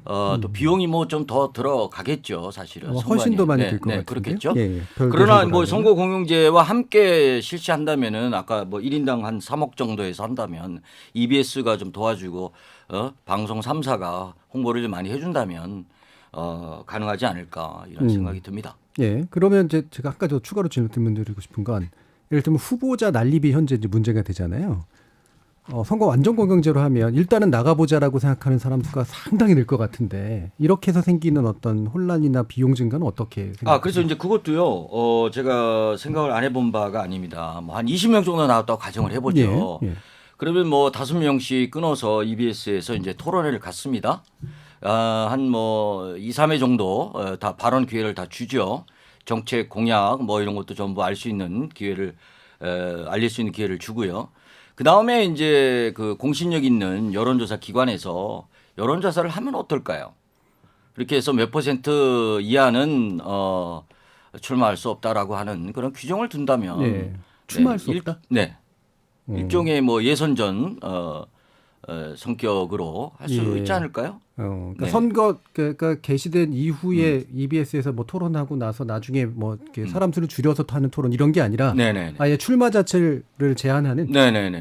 또 비용이 뭐 좀 더 들어가겠죠, 사실은. 훨씬 더 많이 들 것 같은데요. 그렇겠죠. 예, 그러나 뭐 선거 공영제와 함께 실시한다면은 아까 뭐 1인당 한 3억 정도에서 한다면 EBS가 좀 도와주고 방송 3사가 홍보를 좀 많이 해준다면 가능하지 않을까 이런 생각이 듭니다. 예, 그러면 이제 제가 아까 저 추가로 질문 드리고 싶은 건 예를 들면 후보자 난립이 현재 이제 문제가 되잖아요. 선거 완전 공영제로 하면 일단은 나가보자라고 생각하는 사람 수가 상당히 늘 것 같은데 이렇게 해서 생기는 어떤 혼란이나 비용 증가는 어떻게 생각하세요? 그래서 이제 그것도요. 제가 생각을 안 해본 바가 아닙니다. 뭐 한 20명 정도 나왔다고 가정을 해보죠. 그러면 뭐 5명씩 끊어서 EBS에서 이제 토론회를 갖습니다. 한 뭐 2, 3회 정도 다 발언 기회를 다 주죠. 정책 공약 뭐 이런 것도 전부 알 수 있는 기회를 알릴 수 있는 기회를 주고요. 그 다음에 이제 그 공신력 있는 여론조사 기관에서 여론조사를 하면 어떨까요? 그렇게 해서 몇 % 이하는 출마할 수 없다라고 하는 그런 규정을 둔다면 출마할 수 없다? 일종의 뭐 예선전 성격으로 할 수 있지 않을까요? 그러니까 선거 그러니까 개시된 이후에 EBS에서 뭐 토론하고 나서 나중에 뭐 이렇게 사람 수를 줄여서 하는 토론 이런 게 아니라 아예 출마 자체를 제한하는.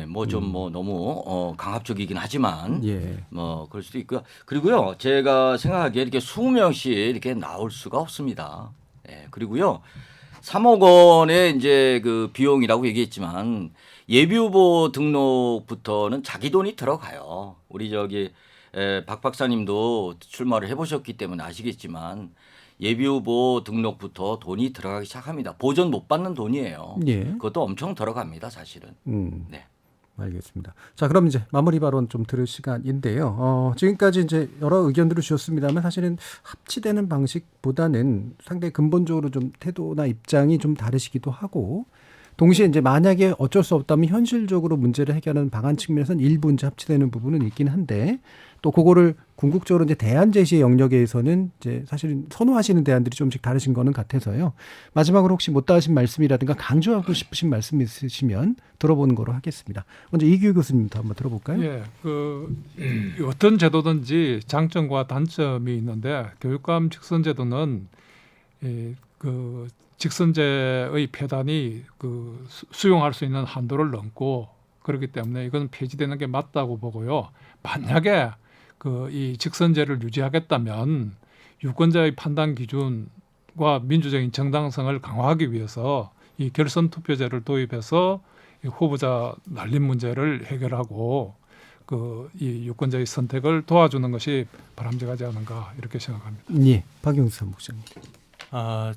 뭐 좀 뭐 너무 강압적이긴 하지만 뭐 그럴 수도 있고요. 그리고요 제가 생각하기에 이렇게 20명씩 이렇게 나올 수가 없습니다. 그리고요 3억 원의 이제 그 비용이라고 얘기했지만 예비 후보 등록부터는 자기 돈이 들어가요. 우리 박 박사님도 출마를 해보셨기 때문에 아시겠지만 예비 후보 등록부터 돈이 들어가기 시작합니다. 보전 못 받는 돈이에요. 그것도 엄청 들어갑니다, 사실은. 알겠습니다. 자, 그럼 이제 마무리 발언 좀 들을 시간인데요. 지금까지 이제 여러 의견들을 주셨습니다만 사실은 합치되는 방식보다는 상당히 근본적으로 좀 태도나 입장이 좀 다르시기도 하고 동시에 이제 만약에 어쩔 수 없다면 현실적으로 문제를 해결하는 방안 측면에서는 일부 이제 합치되는 부분은 있긴 한데 또 그거를 궁극적으로 이제 대안 제시의 영역에서는 이제 사실 선호하시는 대안들이 조금씩 다르신 거는 같아서요. 마지막으로 혹시 못다 하신 말씀이라든가 강조하고 싶으신 말씀 있으시면 들어보는 거로 하겠습니다. 먼저 이규 교수님부터 한번 들어볼까요? 예, 어떤 제도든지 장점과 단점이 있는데 교육감 직선제도는 직선제의 폐단이 수용할 수 있는 한도를 넘고 그렇기 때문에 이건 폐지되는 게 맞다고 보고요. 만약에 이 직선제를 유지하겠다면 유권자의 판단 기준과 민주적인 정당성을 강화하기 위해서 이 결선 투표제를 도입해서 이 후보자 날림 문제를 해결하고 이 유권자의 선택을 도와주는 것이 바람직하지 않은가 이렇게 생각합니다. 예, 박용수 목사님.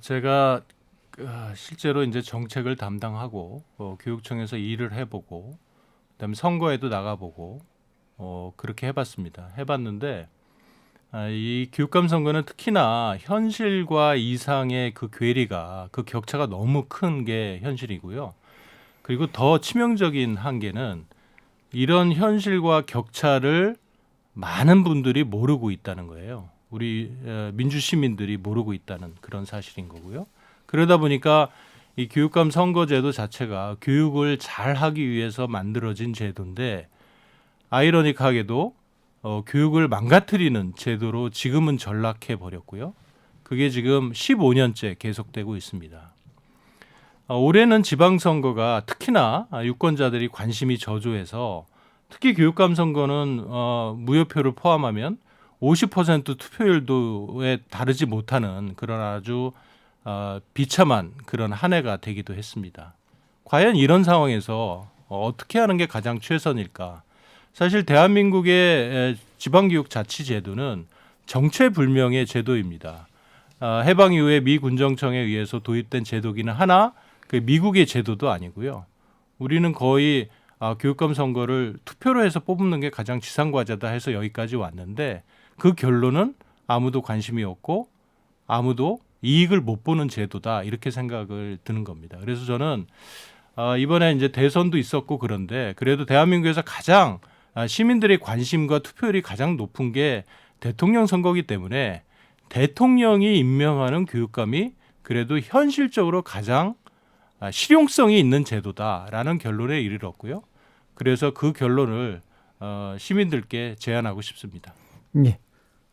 제가 실제로 이제 정책을 담당하고 교육청에서 일을 해보고 그다음에 선거에도 나가보고 그렇게 해봤는데 이 교육감 선거는 특히나 현실과 이상의 그 괴리가 그 격차가 너무 큰 게 현실이고요. 그리고 더 치명적인 한계는 이런 현실과 격차를 많은 분들이 모르고 있다는 거예요. 우리 민주 시민들이 모르고 있다는 그런 사실인 거고요. 그러다 보니까 이 교육감 선거제도 자체가 교육을 잘 하기 위해서 만들어진 제도인데 아이러니하게도 교육을 망가뜨리는 제도로 지금은 전락해 버렸고요. 그게 지금 15년째 계속되고 있습니다. 올해는 지방선거가 특히나 유권자들이 관심이 저조해서 특히 교육감 선거는 무효표를 포함하면 50% 투표율도에 다르지 못하는 그런 아주 비참한 그런 한 해가 되기도 했습니다. 과연 이런 상황에서 어떻게 하는 게 가장 최선일까? 사실 대한민국의 지방교육자치제도는 정체불명의 제도입니다. 해방 이후에 미 군정청에 의해서 도입된 제도기는 하나 그 미국의 제도도 아니고요. 우리는 거의 교육감 선거를 투표로 해서 뽑는 게 가장 지상과제다 해서 여기까지 왔는데 그 결론은 아무도 관심이 없고 아무도 이익을 못 보는 제도다 이렇게 생각을 드는 겁니다. 그래서 저는 이번에 이제 대선도 있었고 그런데 그래도 대한민국에서 가장 시민들의 관심과 투표율이 가장 높은 게 대통령 선거이기 때문에 대통령이 임명하는 교육감이 그래도 현실적으로 가장 실용성이 있는 제도다라는 결론에 이르렀고요. 그래서 그 결론을 시민들께 제안하고 싶습니다. 예.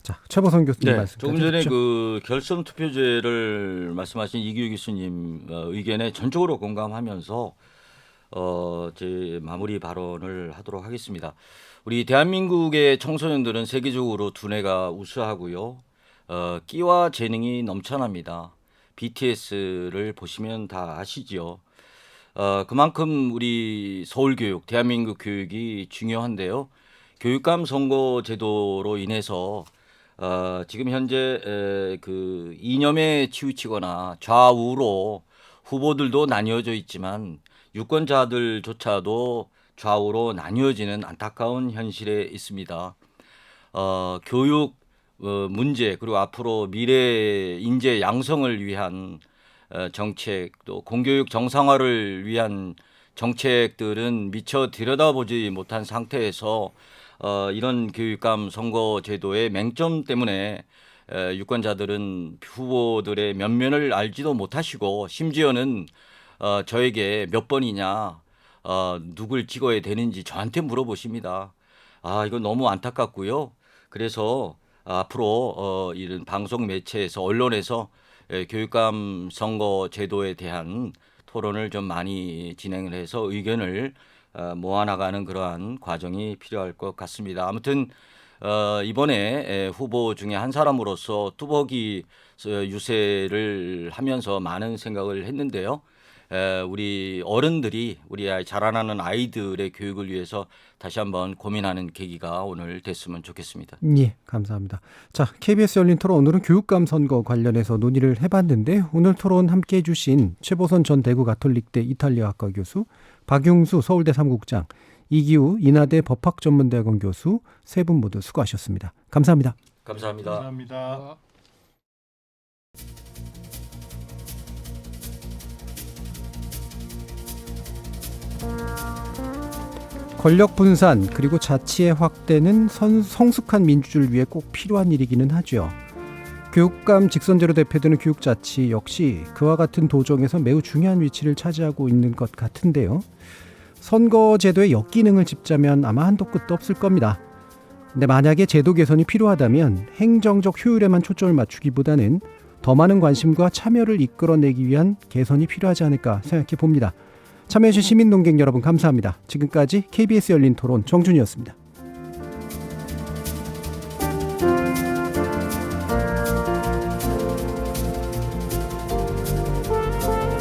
자, 최보선 교수님 말씀. 조금 전에 그 결선 투표제를 말씀하신 이규 교수님 의견에 전적으로 공감하면서 제 마무리 발언을 하도록 하겠습니다. 우리 대한민국의 청소년들은 세계적으로 두뇌가 우수하고요. 끼와 재능이 넘쳐납니다. BTS를 보시면 다 아시죠. 그만큼 우리 서울교육, 대한민국 교육이 중요한데요. 교육감 선거 제도로 인해서 지금 현재 그 이념에 치우치거나 좌우로 후보들도 나뉘어져 있지만 유권자들조차도 좌우로 나뉘어지는 안타까운 현실에 있습니다. 교육 문제 그리고 앞으로 미래 인재 양성을 위한 정책 또 공교육 정상화를 위한 정책들은 미처 들여다보지 못한 상태에서 이런 교육감 선거 제도의 맹점 때문에 유권자들은 후보들의 면면을 알지도 못하시고 심지어는 저에게 몇 번이냐 누굴 찍어야 되는지 저한테 물어보십니다. 이건 너무 안타깝고요. 그래서 앞으로 이런 방송 매체에서 언론에서 교육감 선거 제도에 대한 토론을 좀 많이 진행을 해서 의견을 모아나가는 그러한 과정이 필요할 것 같습니다. 아무튼 이번에 후보 중에 한 사람으로서 뚜벅이 유세를 하면서 많은 생각을 했는데요. 우리 어른들이 우리 자라나는 아이들의 교육을 위해서 다시 한번 고민하는 계기가 오늘 됐으면 좋겠습니다. 예, 감사합니다. 자, KBS 열린 토론 오늘은 교육감 선거 관련해서 논의를 해봤는데 오늘 토론 함께해 주신 최보선 전 대구 가톨릭대 이탈리아학과 교수, 박용수 서울대 사무국장, 이기우 인하대 법학전문대학원 교수 세 분 모두 수고하셨습니다. 감사합니다. 감사합니다. 감사합니다. 권력 분산 그리고 자치의 확대는 성숙한 민주주의를 위해 꼭 필요한 일이기는 하죠. 교육감 직선제로 대표되는 교육자치 역시 그와 같은 도정에서 매우 중요한 위치를 차지하고 있는 것 같은데요. 선거제도의 역기능을 짚자면 아마 한도 끝도 없을 겁니다. 근데 만약에 제도 개선이 필요하다면 행정적 효율에만 초점을 맞추기보다는 더 많은 관심과 참여를 이끌어내기 위한 개선이 필요하지 않을까 생각해 봅니다. 참여해주신 시민논객 여러분 감사합니다. 지금까지 KBS 열린 토론 정준이었습니다.